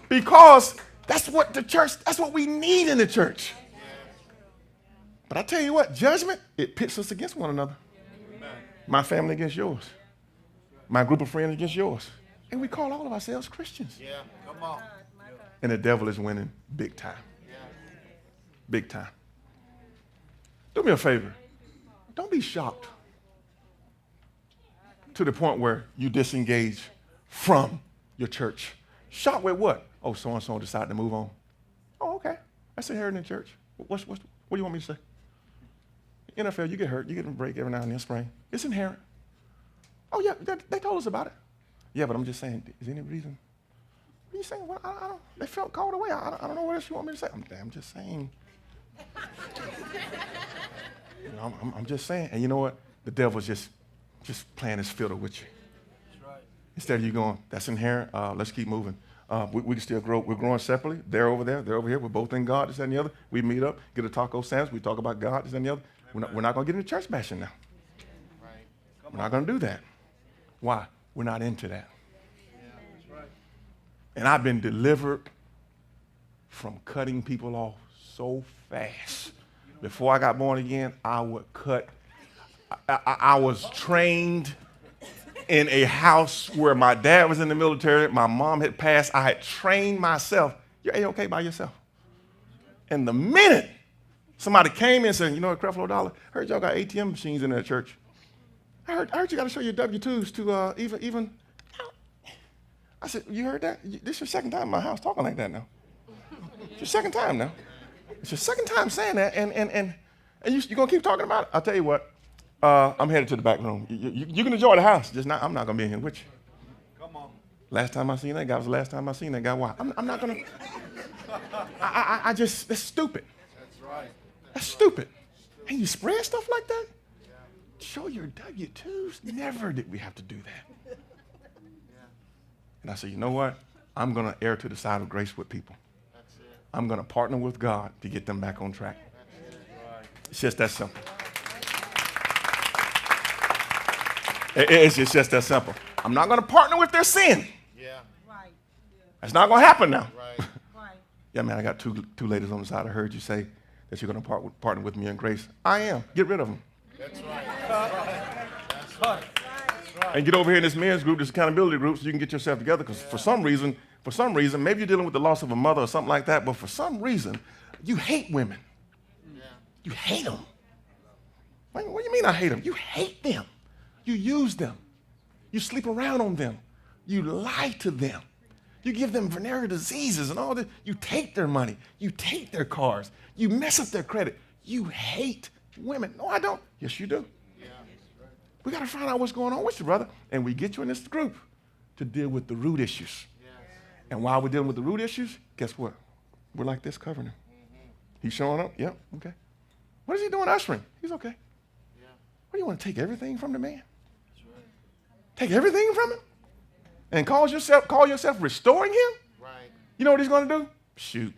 Because that's what the church, that's what we need in the church. But I tell you what, judgment, it pits us against one another. My family against yours. My group of friends against yours. And we call all of ourselves Christians. Yeah, come on. And the devil is winning big time. Big time. Do me a favor. Don't be shocked to the point where you disengage from your church. Shocked with what? Oh, so-and-so decided to move on. Oh, okay. That's inherent in church. What do you want me to say? NFL, you get hurt. You get a break every now and then, sprain. It's inherent. Oh, yeah, they told us about it. Yeah, but I'm just saying, is there any reason? What are you saying? Well, I don't, they felt called away. I don't know what else you want me to say. I'm just saying. I'm just saying. And you know what? The devil's just playing his fiddle with you. That's right. Instead of you going, that's inherent, let's keep moving. We can still grow. We're growing separately. They're over there. They're over here. We're both in God, this, that, and the other. We meet up, get a taco sandwich. We talk about God, this, that, and the other. We're not going to get into church bashing now. Right. We're not going to do that. Why? We're not into that. That's right. And I've been delivered from cutting people off so fast. Before I got born again, I would cut. I was trained in a house where my dad was in the military, my mom had passed. I had trained myself. You're A-okay by yourself. And the minute somebody came in and said, you know what, Creflo Dollar, I heard y'all got ATM machines in that church. I heard you got to show your W-2s to even. I said, you heard that? This is your second time in my house talking like that now. It's your second time now. It's your second time saying that, and you're going to keep talking about it? I'll tell you what, I'm headed to the back room. You can enjoy the house, I'm not going to be in here with you. Come on. Last time I seen that guy was the last time I seen that guy. Why? I'm not going to. That's stupid. That's right. That's stupid. And you spread stuff like that? Show your W-2s. Never did we have to do that. And I said, you know what? I'm going to err to the side of grace with people. I'm going to partner with God to get them back on track. It's just that simple. It's just that simple. I'm not going to partner with their sin. Yeah. Right. That's not going to happen now. Right. Right. Yeah, man, I got two ladies on the side. I heard you say that you're going to partner with me in grace. I am. Get rid of them. That's right. That's right. And get over here in this men's group, this accountability group, so you can get yourself together. Because for some reason, maybe you're dealing with the loss of a mother or something like that, but for some reason, you hate women. Yeah. You hate them. What do you mean I hate them? You hate them. You use them. You sleep around on them. You lie to them. You give them venereal diseases and all that. You take their money. You take their cars. You mess up their credit. You hate women. No, I don't. Yes, you do. We got to find out what's going on with you, brother. And we get you in this group to deal with the root issues. And while we're dealing with the root issues, guess what? We're like this covering him. He's showing up? Yep, okay. What is he doing ushering? He's okay. What do you want to take everything from the man? Take everything from him? And call yourself restoring him? Right. You know what he's going to do? Shoot.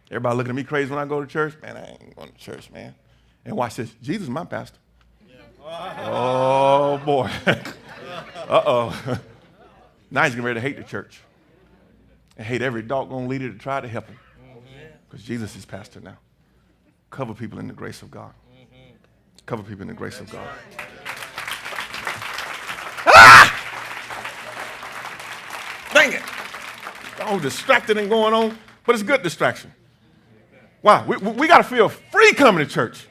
Everybody looking at me crazy when I go to church. Man, I ain't going to church, man. And watch this. Jesus is my pastor. Oh, boy. Uh-oh. Now he's getting ready to hate the church and hate every doggone leader that tried to help him. Because Jesus is pastor now. Cover people in the grace of God. Cover people in the grace of God. Ah! Dang it. All distracted and going on, but it's good distraction. Why? We got to feel free coming to church.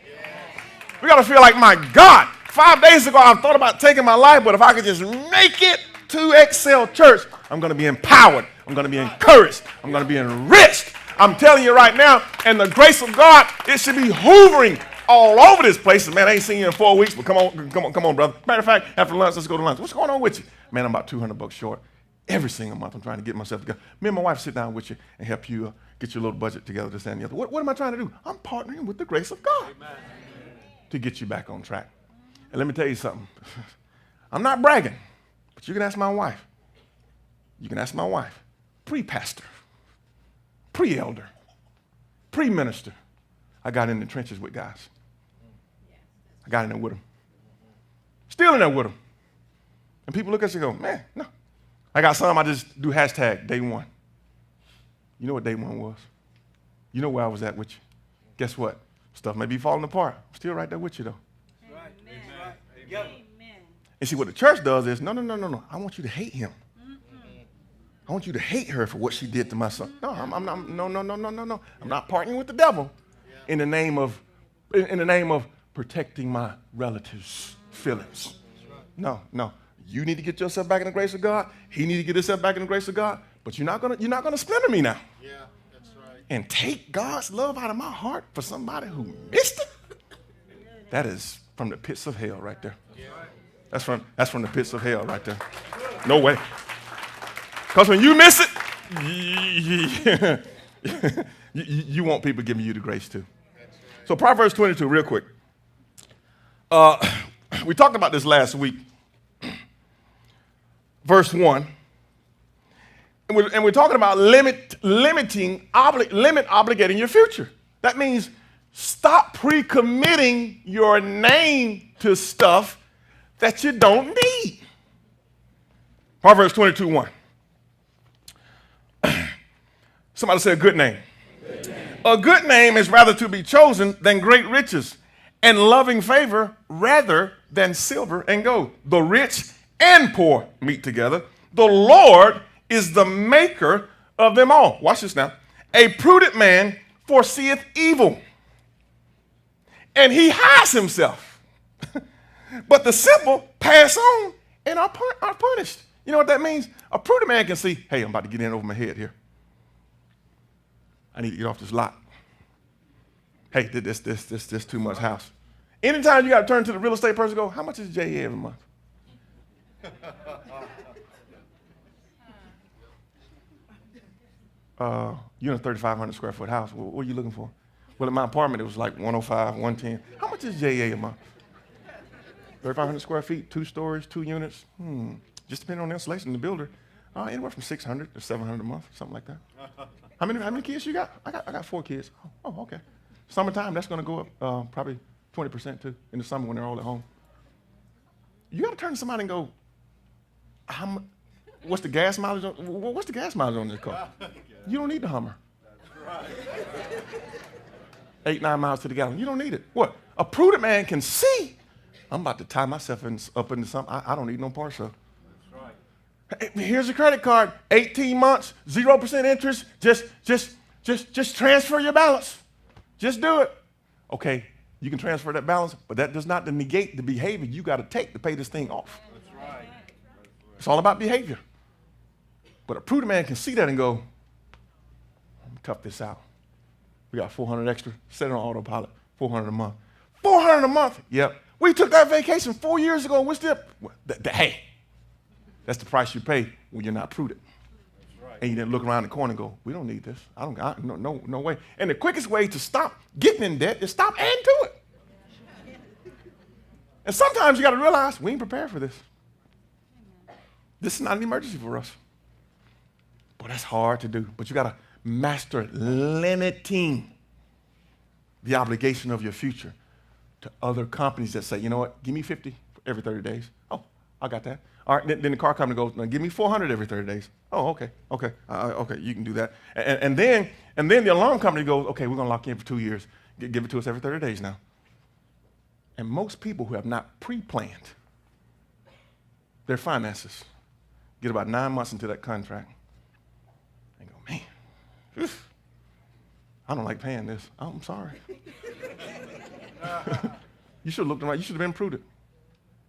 We got to feel like, my God, 5 days ago I thought about taking my life, but if I could just make it to Excel Church, I'm going to be empowered. I'm going to be encouraged. I'm going to be enriched. I'm telling you right now, and the grace of God, it should be hoovering all over this place. Man, I ain't seen you in 4 weeks, but come on, brother. Matter of fact, after lunch, let's go to lunch. What's going on with you? Man, I'm about $200 short. Every single month, I'm trying to get myself together. Me and my wife sit down with you and help you get your little budget together, this, that, and the other. What am I trying to do? I'm partnering with the grace of God to get you back on track. And let me tell you something. I'm not bragging, but you can ask my wife. You can ask my wife. Pre-pastor, pre-elder, pre-minister. I got in the trenches with guys. I got in there with them. Still in there with them. And people look at us and go, man, no. I got some I just do hashtag day one. You know what day one was? You know where I was at with you. Guess what? Stuff may be falling apart. I'm still right there with you, though. That's right. Amen. Together. And see, what the church does is, no. I want you to hate him. I want you to hate her for what she did to my son. No, I'm not. No. I'm not partnering with the devil in the name of protecting my relatives' feelings. No. You need to get yourself back in the grace of God. He need to get himself back in the grace of God. But you're not gonna splinter me now. Yeah, that's right. And take God's love out of my heart for somebody who missed it. That is from the pits of hell right there. That's from the pits of hell right there. No way. Because when you miss it, you want people giving you the grace too. So Proverbs 22, real quick. We talked about this last week. Verse 1. And we're talking about limit obligating your future. That means stop pre-committing your name to stuff that you don't need. Proverbs 22:1. Somebody say a good name. A good name is rather to be chosen than great riches, and loving favor rather than silver and gold. The rich and poor meet together. The Lord is the maker of them all. Watch this now. A prudent man foreseeth evil, and he hides himself. But the simple pass on and are punished. You know what that means? A prudent man can see, hey, I'm about to get in over my head here. I need to get off this lot. Hey, this too much house. Anytime you got to turn to the real estate person and go, how much is JA every month? You're in a 3,500 square foot house. What are you looking for? Well, in my apartment, it was like 105, 110. How much is JA a month? 3,500 square feet, 2 stories, 2 units. Just depending on the installation and the builder. Anywhere from 600 to 700 a month, something like that. How many kids you got? I got 4 kids. Oh, okay. Summertime, that's going to go up probably 20% too in the summer when they're all at home. You got to turn to somebody and go, what's the gas mileage on this car? You don't need the Hummer. That's right. 8, 9 miles to the gallon. You don't need it. What? A prudent man can see. I'm about to tie myself up into something I don't need no parts of. That's right. Hey, here's a credit card. 18 months, 0% interest. Just transfer your balance. Just do it. Okay, you can transfer that balance, but that does not negate the behavior you got to take to pay this thing off. That's right. It's all about behavior. But a prudent man can see that and go, I'm going to tough this out. We got 400 extra, set it on autopilot, 400 a month. 400 a month? Yep. We took that vacation 4 years ago, and we're still, hey, that's the price you pay when you're not prudent. Right. And you didn't look around the corner and go, we don't need this. No way. And the quickest way to stop getting in debt is stop adding to it. And sometimes you got to realize we ain't prepared for this. This is not an emergency for us. But that's hard to do. But you got to master limiting the obligation of your future to other companies that say, you know what, give me 50 every 30 days. Oh, I got that. All right, then the car company goes, no, give me 400 every 30 days. Oh, okay, you can do that. And then the alarm company goes, okay, we're going to lock you in for 2 years. Give it to us every 30 days now. And most people who have not pre-planned their finances get about 9 months into that contract and go, man, I don't like paying this. Oh, I'm sorry. You should have looked around. You should have been prudent.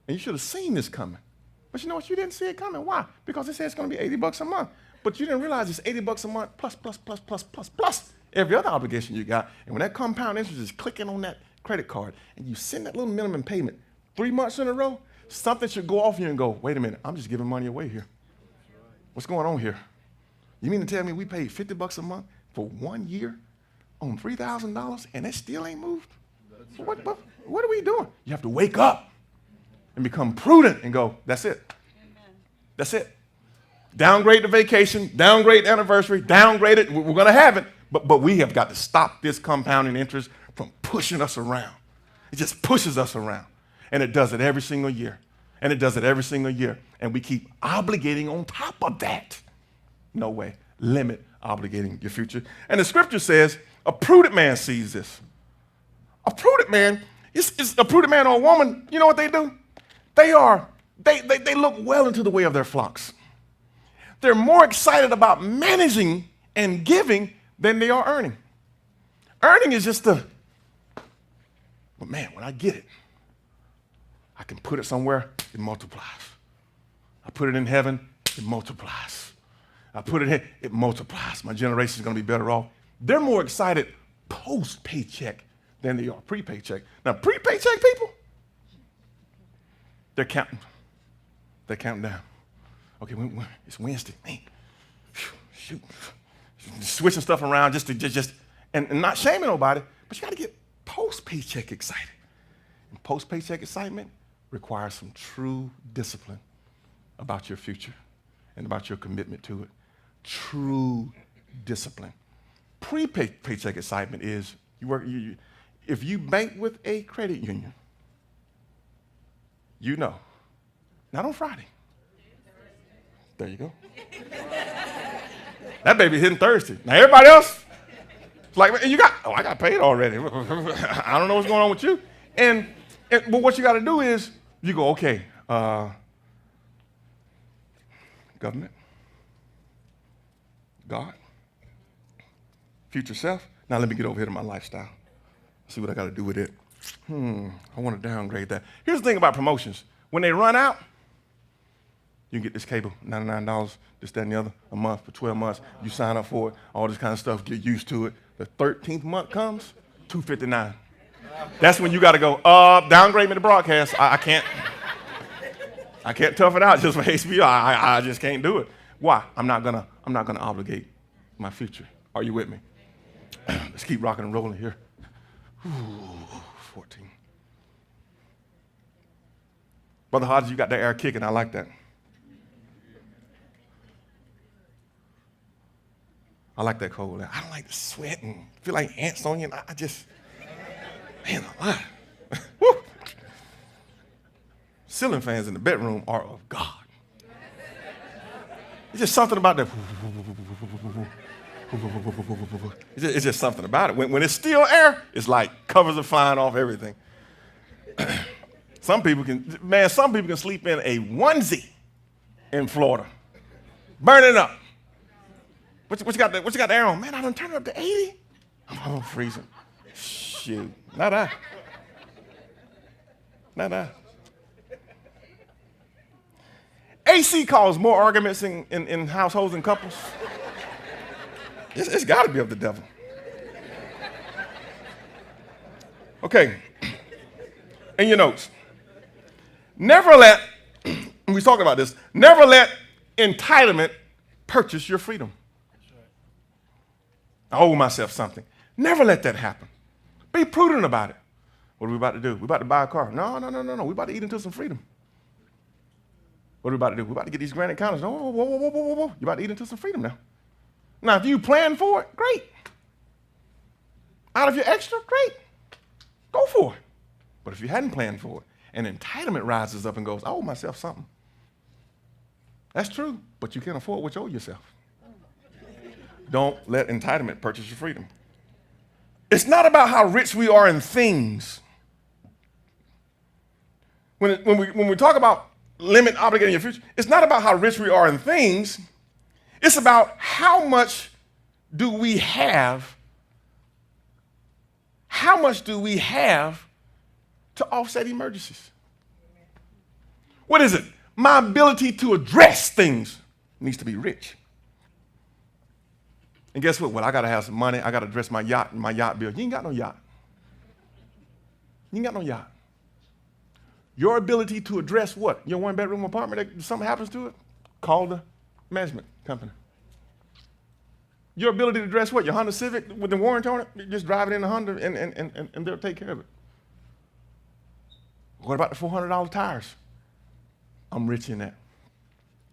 And you should have seen this coming. But you know what? You didn't see it coming. Why? Because it said it's going to be $80 a month. But you didn't realize it's $80 a month plus every other obligation you got. And when that compound interest is clicking on that credit card and you send that little minimum payment 3 months in a row, something should go off you and go, wait a minute, I'm just giving money away here. What's going on here? You mean to tell me we paid $50 a month for 1 year on $3,000 and it still ain't moved? What are we doing? You have to wake up and become prudent and go, that's it. Amen. That's it. Downgrade the vacation, downgrade the anniversary, downgrade it. We're going to have it. But we have got to stop this compounding interest from pushing us around. It just pushes us around. And it does it every single year. And it does it every single year. And we keep obligating on top of that. No way. Limit obligating your future. And the scripture says, a prudent man sees this. A prudent man, it's a prudent man or a woman, you know what they do? They look well into the way of their flocks. They're more excited about managing and giving than they are earning. Earning is just but man, when I get it, I can put it somewhere, it multiplies. I put it in heaven, it multiplies. I put it here, it multiplies. My generation is going to be better off. They're more excited post-paycheck than they are pre-paycheck. Now, pre-paycheck people, they're counting. They're counting down. Okay, it's Wednesday. Man, shoot. Switching stuff around and not shaming nobody, but you got to get post-paycheck excited. And post-paycheck excitement requires some true discipline about your future and about your commitment to it. True discipline. Pre-paycheck excitement is if you bank with a credit union, you know. Not on Friday. There you go. That baby hitting Thursday. Now everybody else, it's like, I got paid already. I don't know what's going on with you. But what you got to do is you go, okay, government, God, future self. Now let me get over here to my lifestyle. See what I got to do with it. I want to downgrade that. Here's the thing about promotions. When they run out, you can get this cable, $99, this, that, and the other, a month for 12 months. You sign up for it, all this kind of stuff, get used to it. The 13th month comes, $259. That's when you got to go, downgrade me to broadcast. I can't tough it out just for HBO. I just can't do it. Why? I'm not gonna obligate my future. Are you with me? Let's keep rocking and rolling here. 14. Brother Hodges, you got that air kicking. I like that. I like that cold air. I don't like the sweat and feel like ants on you. I just, man, a lot. Woo. Ceiling fans in the bedroom are of God. It's just something about that. It's just something about it. When it's still air, it's like covers are flying off everything. Some people can sleep in a onesie in Florida, burning up. What you got the air on? Man, I done turned it up to 80. I'm freezing. Shoot, not I. AC causes more arguments in households and couples. It's got to be of the devil. Okay, in your notes. Never let, we talking about this, never let entitlement purchase your freedom. I owe myself something. Never let that happen. Be prudent about it. What are we about to do? We're about to buy a car. No. We're about to eat into some freedom. What are we about to do? We're about to get these grand encounters. No, whoa. You're about to eat into some freedom now. Now, if you plan for it, great. Out of your extra, great. Go for it. But if you hadn't planned for it, and entitlement rises up and goes, I owe myself something. That's true, but you can't afford what you owe yourself. Don't let entitlement purchase your freedom. It's not about how rich we are in things. When we talk about limit obligating your future, it's not about how rich we are in things. It's about how much do we have? How much do we have to offset emergencies? What is it? My ability to address things needs to be rich. And guess what? Well, I got to have some money. I got to address my yacht bill. You ain't got no yacht. You ain't got no yacht. Your ability to address what? Your one-bedroom apartment, if something happens to it, call the management company. Your ability to address what? Your Honda Civic with the warranty on it, you just drive it in the Honda and they'll take care of it. What about the $400 tires? I'm rich in that.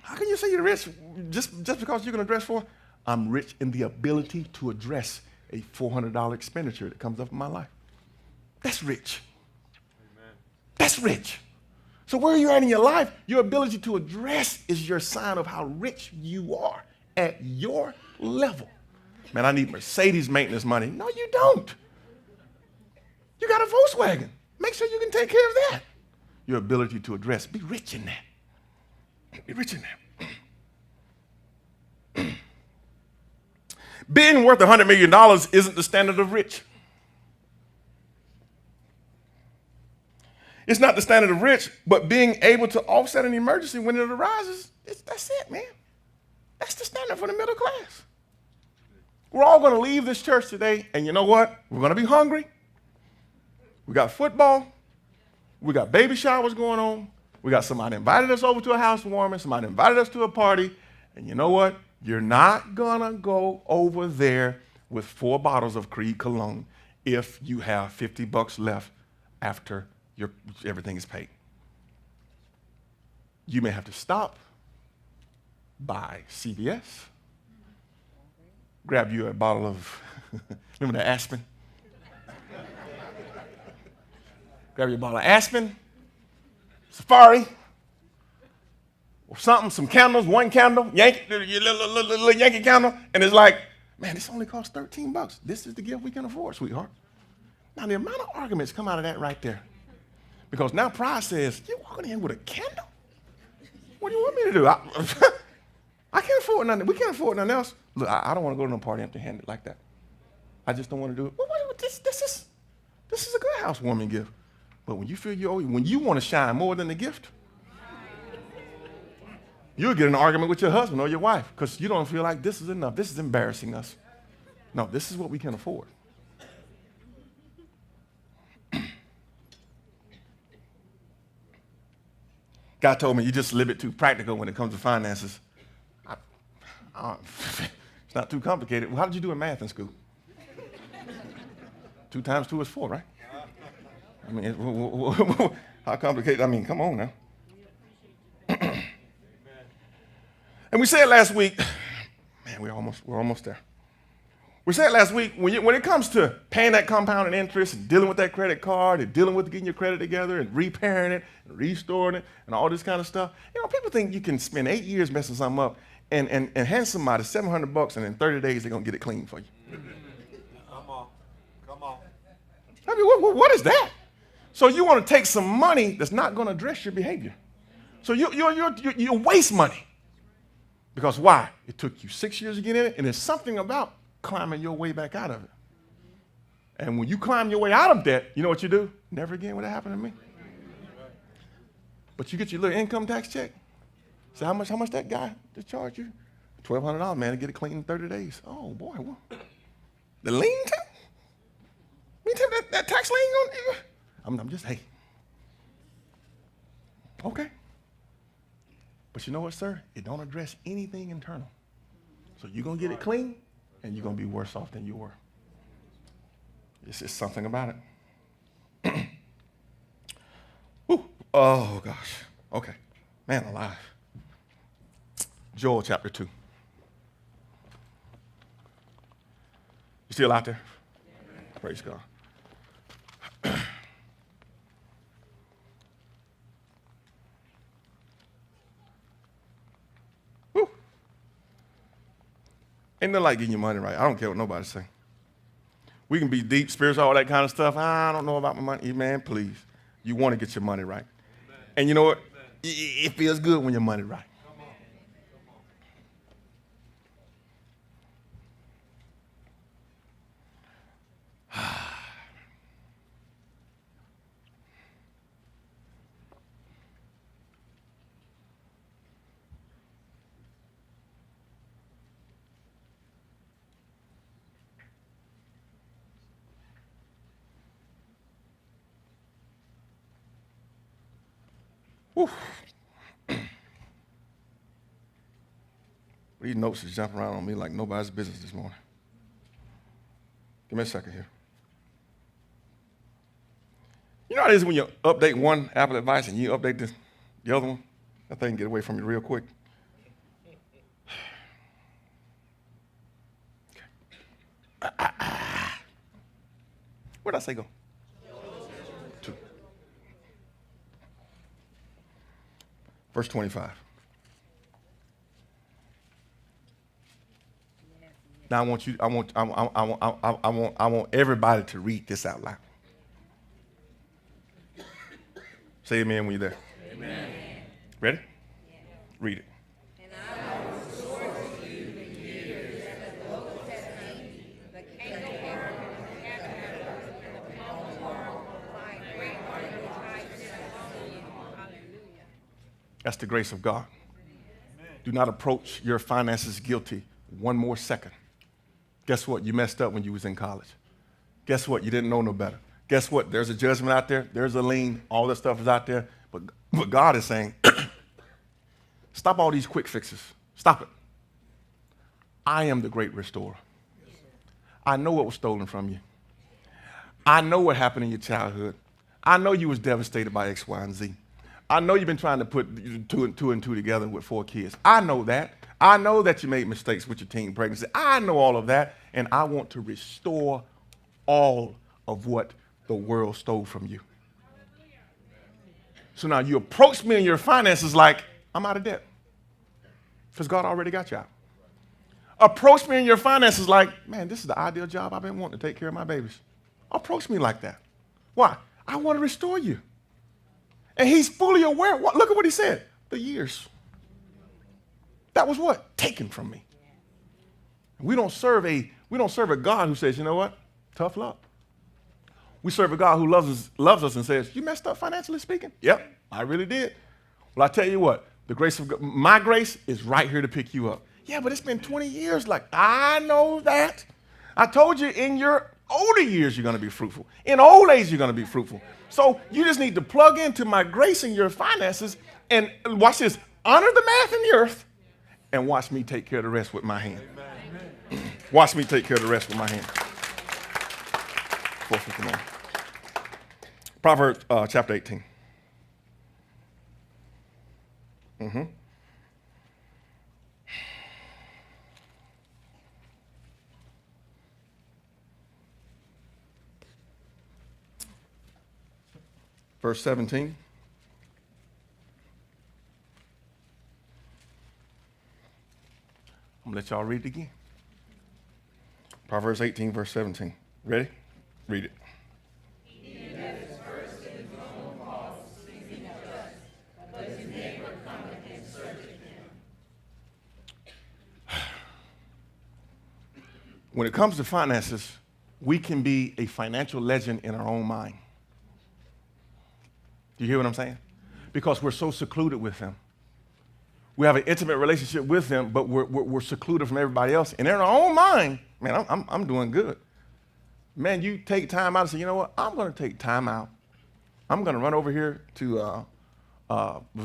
How can you say you're rich just because you're going to dress for? I'm rich in the ability to address a $400 expenditure that comes up in my life. That's rich. That's rich. So where you're at in your life, your ability to address is your sign of how rich you are at your level. Man, I need Mercedes maintenance money. No, you don't. You got a Volkswagen. Make sure you can take care of that. Your ability to address, be rich in that. Be rich in that. Being worth $100 million isn't the standard of rich. It's not the standard of rich, but being able to offset an emergency when it arises, that's it, man. That's the standard for the middle class. We're all going to leave this church today, and you know what? We're going to be hungry. We got football. We got baby showers going on. We got somebody invited us over to a housewarming. Somebody invited us to a party. And you know what? You're not going to go over there with 4 bottles of Creed cologne if you have $50 left after everything is paid. You may have to stop by CVS, grab you a bottle of, remember the Aspen? Grab you a bottle of Aspen, Safari, or something, some candles, one candle, little Yankee candle, and it's like, man, this only costs $13. This is the gift we can afford, sweetheart. Now, the amount of arguments come out of that right there. Because now pride says, you're walking in with a candle? What do you want me to do? I can't afford nothing. We can't afford nothing else. Look, I don't want to go to no party empty-handed like that. I just don't want to do it. Well, this is a good housewarming gift. But when you feel when you want to shine more than the gift, you'll get in an argument with your husband or your wife because you don't feel like this is enough. This is embarrassing us. No, this is what we can afford. God told me you just a little bit too practical when it comes to finances. It's not too complicated. Well, how did you do in math in school? 2 times 2 is 4, right? I mean, how complicated? I mean, come on now. And we said last week, man, we're almost there. We said last week, when it comes to paying that compounded interest and dealing with that credit card and dealing with getting your credit together and repairing it and restoring it and all this kind of stuff, people think you can spend 8 years messing something up and hand somebody $700 and in 30 days they're going to get it clean for you. Come on. Come on. I mean, what is that? So you want to take some money that's not going to address your behavior. So you waste money. Because why? It took you 6 years to get in it, and there's something about climbing your way back out of it. And when you climb your way out of debt, you know what you do? Never again would that happen to me. But you get your little income tax check. So how much that guy just charge you? $1,200, man, to get it clean in 30 days. Oh, boy. What? The lien tax? You tell that tax lien on? I'm just, hey. Okay. But you know what, sir? It don't address anything internal. So you're going to get it clean, and you're going to be worse off than you were. It's just something about it. Whew. Oh, gosh. Okay. Man alive. Joel chapter 2. You still out there? Praise God. Whew. Ain't nothing like getting your money right. I don't care what nobody say. We can be deep, spiritual, all that kind of stuff. I don't know about my money. Man, please. You want to get your money right. And you know what? It feels good when your money right. Whew. These notes is jumping around on me like nobody's business this morning. Give me a second here. You know how it is when you update one Apple device and you update the other one? That thing can get away from you real quick. Okay. Where'd I say go? 2. Verse 25. Now I want everybody to read this out loud. Say amen when you're there. Amen. Ready? Yeah. Read it. And I will restore to you the years that the locust has eaten, the cankerworm, and the caterpillar, and the palmer worm, by a great harvest which I sent among you. Hallelujah. That's the grace of God. Do not approach your finances guilty one more second. Guess what? You messed up when you was in college. Guess what? You didn't know no better. Guess what? There's a judgment out there. There's a lien. All that stuff is out there. But God is saying, stop all these quick fixes. Stop it. I am the great restorer. I know what was stolen from you. I know what happened in your childhood. I know you was devastated by X, Y, and Z. I know you've been trying to put two and two together with 4 kids. I know that. I know that you made mistakes with your teen pregnancy. I know all of that. And I want to restore all of what the world stole from you. So now you approach me in your finances like, I'm out of debt. Because God already got you out. Approach me in your finances like, man, this is the ideal job I've been wanting to take care of my babies. Approach me like that. Why? I want to restore you. And he's fully aware. Look at what he said. The years. That was what? Taken from me. We don't serve a God who says, you know what? Tough luck. We serve a God who loves us and says, you messed up financially speaking? Yep, I really did. Well, I tell you what, the grace of God, my grace is right here to pick you up. Yeah, but it's been 20 years. Like, I know that. I told you in your older years you're going to be fruitful. In old age you're going to be fruitful. So you just need to plug into my grace in your finances and watch this. Honor the math in the earth and watch me take care of the rest with my hand. Watch me take care of the rest with my hand. 4:59. Proverbs chapter 18. Verse 17. I'm going to let y'all read it again. Proverbs 18, verse 17. Ready? Read it. When it comes to finances, we can be a financial legend in our own mind. Do you hear what I'm saying? Because we're so secluded with them. We have an intimate relationship with them, but we're secluded from everybody else. And in our own mind, man, I'm doing good. Man, you take time out and say, you know what? I'm going to take time out. I'm going to run over here to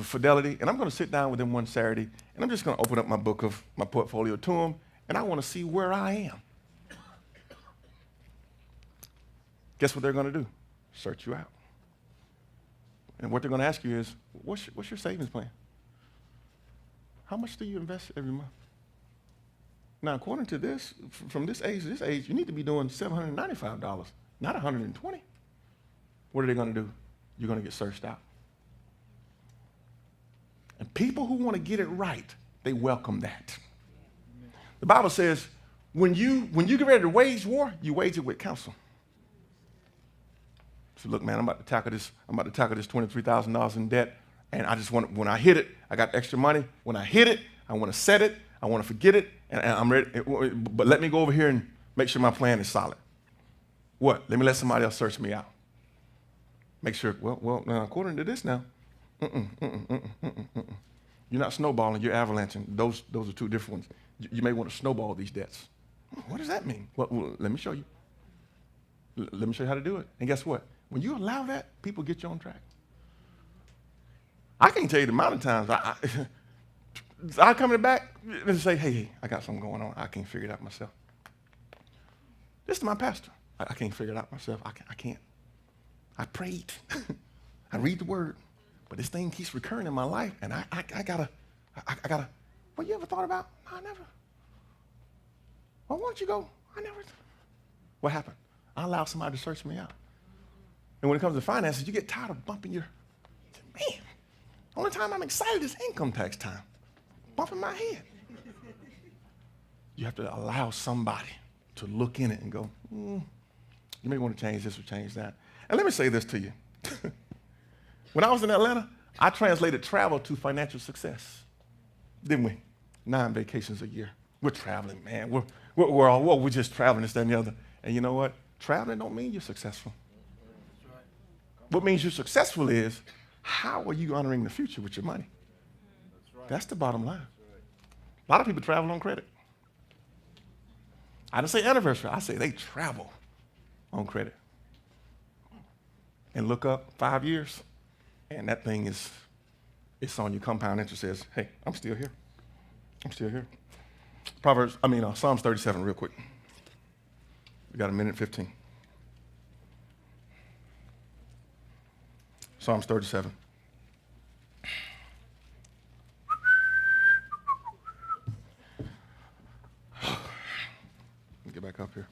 Fidelity, and I'm going to sit down with them one Saturday, and I'm just going to open up my book of my portfolio to them, and I want to see where I am. Guess what they're going to do? Search you out. And what they're going to ask you is, what's your savings plan? How much do you invest every month? Now, according to this, from this age to this age, you need to be doing $795, not $120. What are they going to do? You're going to get searched out. And people who want to get it right, they welcome that. The Bible says, when you get ready to wage war, you wage it with counsel. So look, man, I'm about to tackle this $23,000 in debt, and I just want, when I hit it, I got extra money. When I hit it, I want to set it, I want to forget it, and I'm ready. But let me go over here and make sure my plan is solid. What? Let me let somebody else search me out. Make sure. Well, now according to this, now, you're not snowballing, you're avalanching. Those are two different ones. You may want to snowball these debts. What does that mean? Well, let me show you. Let me show you how to do it. And guess what? When you allow that, people get you on track. I can't tell you the amount of times I come in the back and say, hey, I got something going on. I can't figure it out myself. This is my pastor. I can't figure it out myself. I can't. I prayed. I read the word. But this thing keeps recurring in my life, and I gotta, what you ever thought about? No, I never. Well, why don't you go? I never. What happened? I allowed somebody to search me out. And when it comes to finances, you get tired of bumping man, Only time I'm excited is income tax time. Bumping my head. You have to allow somebody to look in it and go, you may want to change this or change that. And let me say this to you. When I was in Atlanta, I translated travel to financial success. Didn't we? 9 vacations a year. We're traveling, man. We're just traveling, this, that, and the other. And you know what? Traveling don't mean you're successful. What means you're successful is, how are you honoring the future with your money? That's the bottom line. A lot of people travel on credit. I didn't say anniversary. I say they travel on credit. And look up 5 years, and that thing is, it's on your compound interest says, hey, I'm still here. I'm still here. Psalms 37 real quick. We got a minute 15. Psalms 37. Get back up here.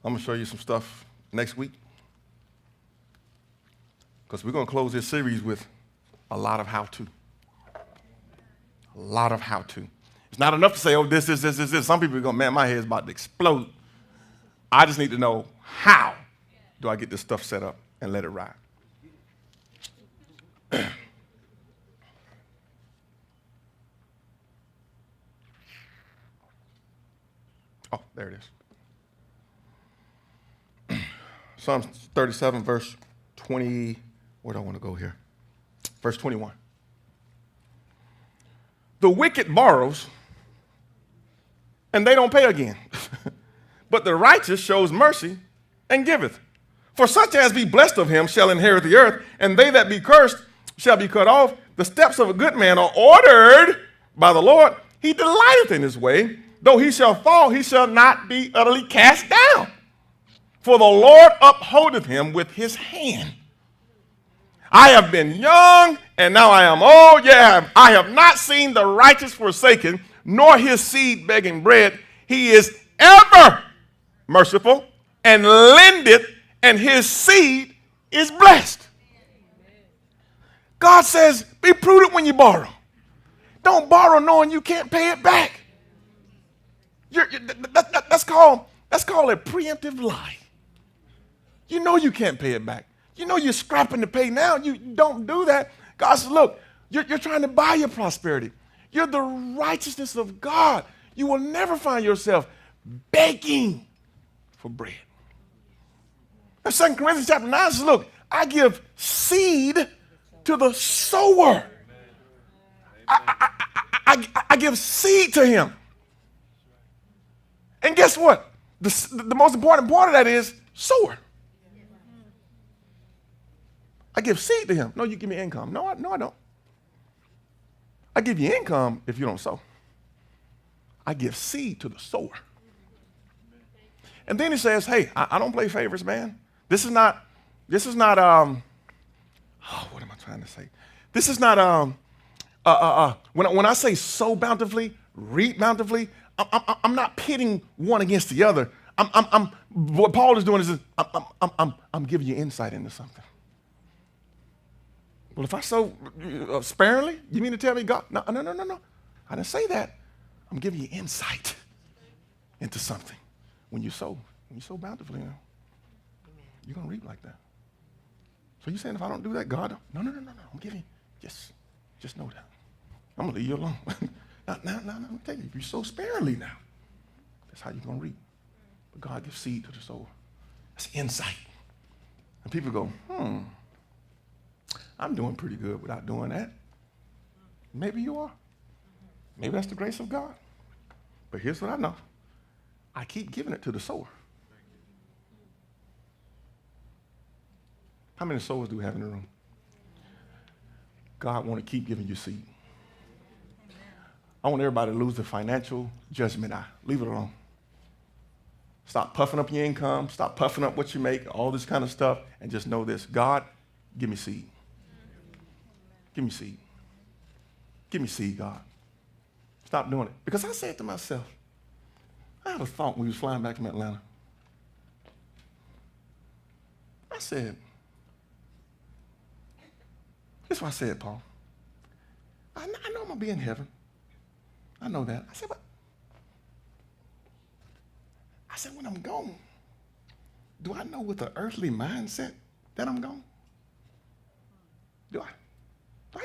I'm going to show you some stuff next week, because we're going to close this series with a lot of how-to. A lot of how-to. It's not enough to say, oh, this. Some people are going, man, my head's about to explode. I just need to know, how do I get this stuff set up and let it ride? Oh, there it is. Psalms 37, verse 20. Where do I want to go here? Verse 21. The wicked borrows, and they don't pay again. But the righteous shows mercy and giveth. For such as be blessed of him shall inherit the earth, and they that be cursed shall be cut off. The steps of a good man are ordered by the Lord. He delighteth in his way. Though he shall fall, he shall not be utterly cast down. For the Lord upholdeth him with his hand. I have been young, and now I am old. Yeah, I have not seen the righteous forsaken, nor his seed begging bread. He is ever merciful, and lendeth, and his seed is blessed. God says, be prudent when you borrow. Don't borrow knowing you can't pay it back. That's called a preemptive lie. You know you can't pay it back. You know you're scrapping to pay now. You don't do that. God says, look, you're trying to buy your prosperity. You're the righteousness of God. You will never find yourself begging for bread. And 2 Corinthians chapter 9 says, look, I give seed to the sower. I give seed to him. And guess what? The most important part of that is sower. I give seed to him. No, you give me income. No, I don't. I give you income if you don't sow. I give seed to the sower. And then he says, hey, I don't play favorites, man. This is not, what am I trying to say? This is not, when I say sow bountifully, reap bountifully, I'm not pitting one against the other. What Paul is doing is I'm giving you insight into something. Well, if I sow sparingly, you mean to tell me God? No. I didn't say that. I'm giving you insight into something. When you sow bountifully, you're going to reap like that. So you're saying if I don't do that, God? No. I'm giving you. Just know that. I'm going to leave you alone. Now, let me tell you, if you sow sparingly now, that's how you're going to reap. But God gives seed to the sower. That's insight. And people go, I'm doing pretty good without doing that. Maybe you are. Maybe that's the grace of God. But here's what I know. I keep giving it to the sower. How many sowers do we have in the room? God want to keep giving you seed. I want everybody to lose the financial judgment eye. Leave it alone. Stop puffing up your income. Stop puffing up what you make, all this kind of stuff, and just know this. God, give me seed. Give me seed. Give me seed, God. Stop doing it. Because I said to myself, I had a thought when we was flying back from Atlanta. I said, This is what I said, Paul. I know I'm going to be in heaven. I know that. I said, but when I'm gone, do I know with the earthly mindset that I'm gone? Do I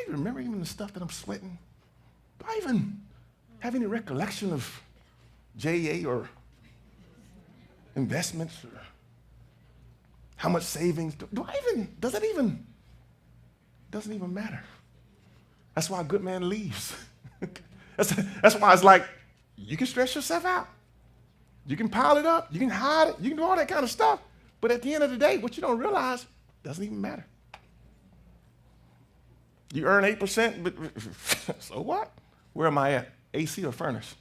even remember even the stuff that I'm sweating? Do I even have any recollection of JA or investments or how much savings? Doesn't even matter. That's why a good man leaves. That's why it's like, you can stress yourself out. You can pile it up. You can hide it. You can do all that kind of stuff. But at the end of the day, what you don't realize doesn't even matter. You earn 8%, but so what? Where am I at? AC or furnace?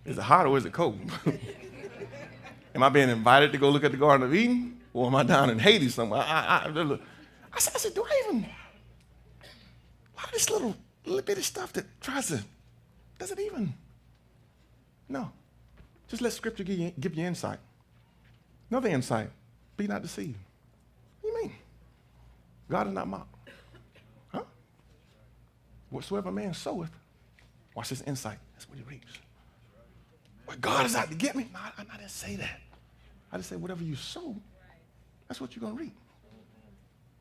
Is it hot or is it cold? Am I being invited to go look at the Garden of Eden? Or am I down in Hades somewhere? I said, do I even, why this little bit of stuff that does it even? No. Just let Scripture give you insight. Another insight, be not deceived. What do you mean? God is not mocked. Huh? Whatsoever man soweth, watch this insight, that's what he reaps. Well, God is out to get me. No, I didn't say that. I just said whatever you sow, that's what you're going to reap.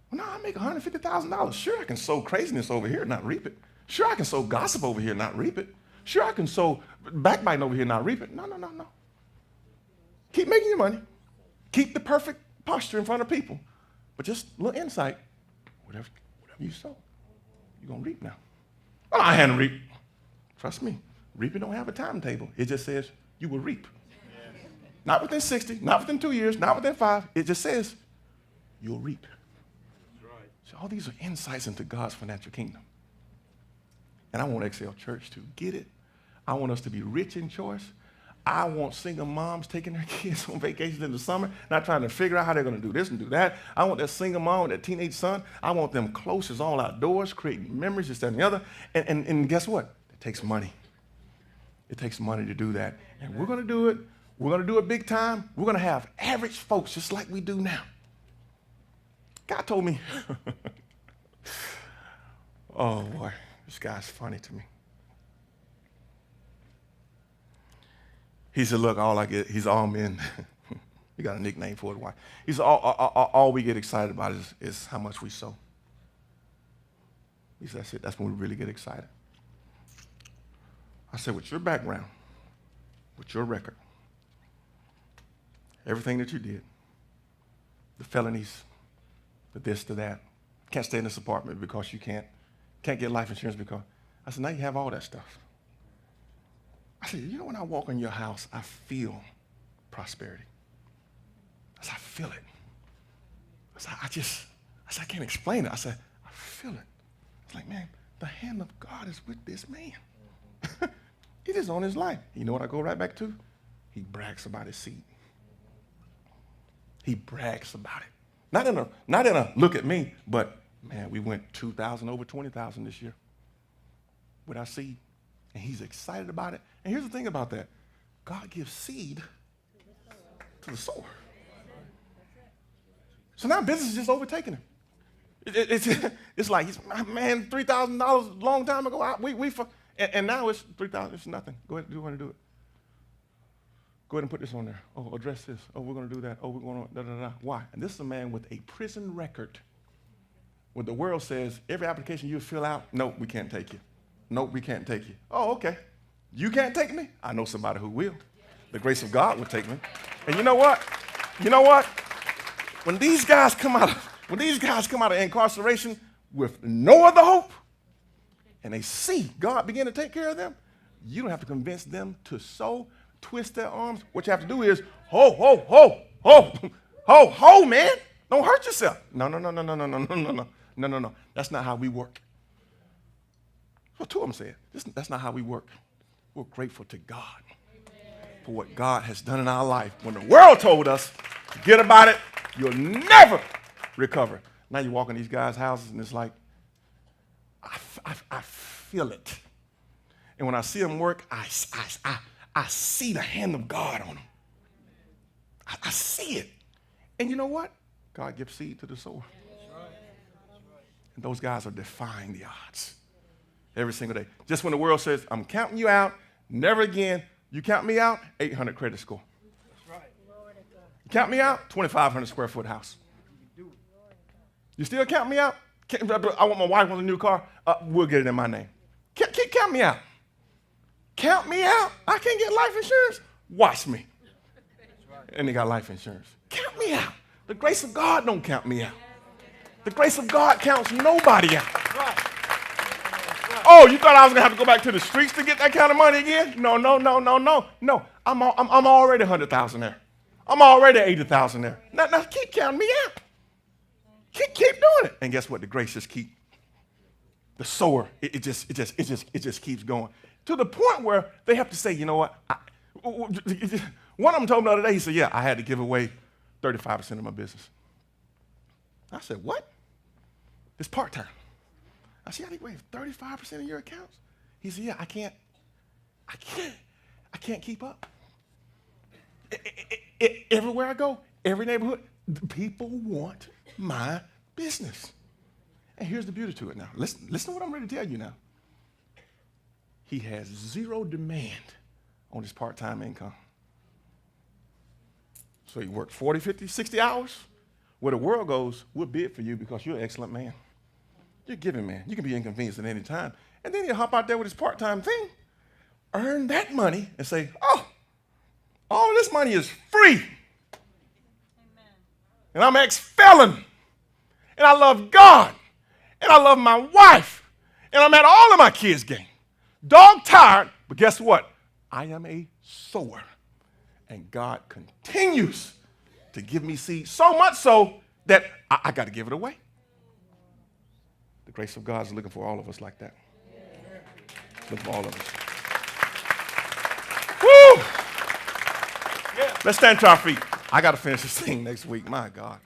Well, no, I make $150,000. Sure, I can sow craziness over here and not reap it. Sure, I can sow gossip over here and not reap it. Sure, I can sow backbiting over here and not reap it. No. Keep making your money. Keep the perfect posture in front of people. But just a little insight. Whatever you sow, you're going to reap now. Well, I hadn't reaped. Trust me, reaping don't have a timetable. It just says you will reap. Not within 60, not within 2 years, not within 5. It just says you'll reap. So all these are insights into God's financial kingdom. And I want Excel Church to get it. I want us to be rich in choice. I want single moms taking their kids on vacations in the summer, not trying to figure out how they're going to do this and do that. I want that single mom with that teenage son. I want them close as all outdoors, creating memories, this, that, and the other. And guess what? It takes money. It takes money to do that. And we're going to do it. We're going to do it big time. We're going to have average folks just like we do now. God told me, oh boy, this guy's funny to me. He said, look, all I get, he's all men. He got a nickname for it. Why? He said, all we get excited about is how much we sow. He said, that's it. That's when we really get excited. I said, with your background, with your record, everything that you did, the felonies, the this, the that, can't stay in this apartment because you can't get life insurance because, I said, now you have all that stuff. I said, you know, when I walk in your house, I feel prosperity. I said, I feel it. I said, I can't explain it. I said, I feel it. It's like, man, the hand of God is with this man. It is on his life. You know what I go right back to? He brags about his seed. He brags about it. Not in a look at me, but man, we went 2,000 over 20,000 this year with our seed. And he's excited about it. And here's the thing about that. God gives seed to the sower. So now business is just overtaking him. It's like, man, $3,000 a long time ago. And now it's $3,000. It's nothing. Go ahead, do you want to do it? Go ahead and put this on there. Oh, address this. Oh, we're going to do that. Oh, we're going to da-da-da. Why? And this is a man with a prison record. When the world says, every application you fill out, nope, we can't take you. Nope, we can't take you. Oh, okay. You can't take me? I know somebody who will. The grace of God will take me. And you know what? When these guys come out of incarceration with no other hope, and they see God begin to take care of them, you don't have to convince them to sow, twist their arms. What you have to do is, ho, man. Don't hurt yourself. No. That's not how we work. What two of them said. That's not how we work. We're grateful to God for what God has done in our life. When the world told us, forget about it, you'll never recover. Now you walk in these guys' houses and it's like, I feel it. And when I see them work, I see the hand of God on them. I see it. And you know what? God gives seed to the sower. And those guys are defying the odds every single day. Just when the world says, I'm counting you out, never again, you count me out, 800 credit score. That's right. You count me out, 2,500 square foot house. You still count me out? I want my wife with a new car. We'll get it in my name. Count me out. Count me out. I can't get life insurance. Watch me. And they got life insurance. Count me out. The grace of God don't count me out. The grace of God counts nobody out. That's right. Oh, you thought I was gonna have to go back to the streets to get that kind of money again? No. I'm already 100,000 there. I'm already 80,000 there. Now keep counting me out. Keep doing it. And guess what? The grace just keep. The sower, it just keeps going to the point where they have to say, you know what? One of them told me the other day. He said, "Yeah, I had to give away 35% of my business." I said, "What? It's part time." I said, "Yeah, wait, 35% of your accounts?" He said, "Yeah, I can't keep up. Everywhere I go, every neighborhood, people want my business." And here's the beauty to it now. Listen to what I'm ready to tell you now. He has zero demand on his part-time income. So he worked 40, 50, 60 hours. Where the world goes, we'll bid for you because you're an excellent man. You're a giving man. You can be inconvenienced at any time. And then he'll hop out there with his part-time thing, earn that money, and say, "Oh, all this money is free. Amen. And I'm ex-felon. And I love God. And I love my wife. And I'm at all of my kids' game. Dog tired, but guess what? I am a sower. And God continues to give me seed, so much so that I got to give it away." The grace of God is looking for all of us like that. Looking for all of us. Woo! Yeah. Let's stand to our feet. I got to finish this thing next week. My God.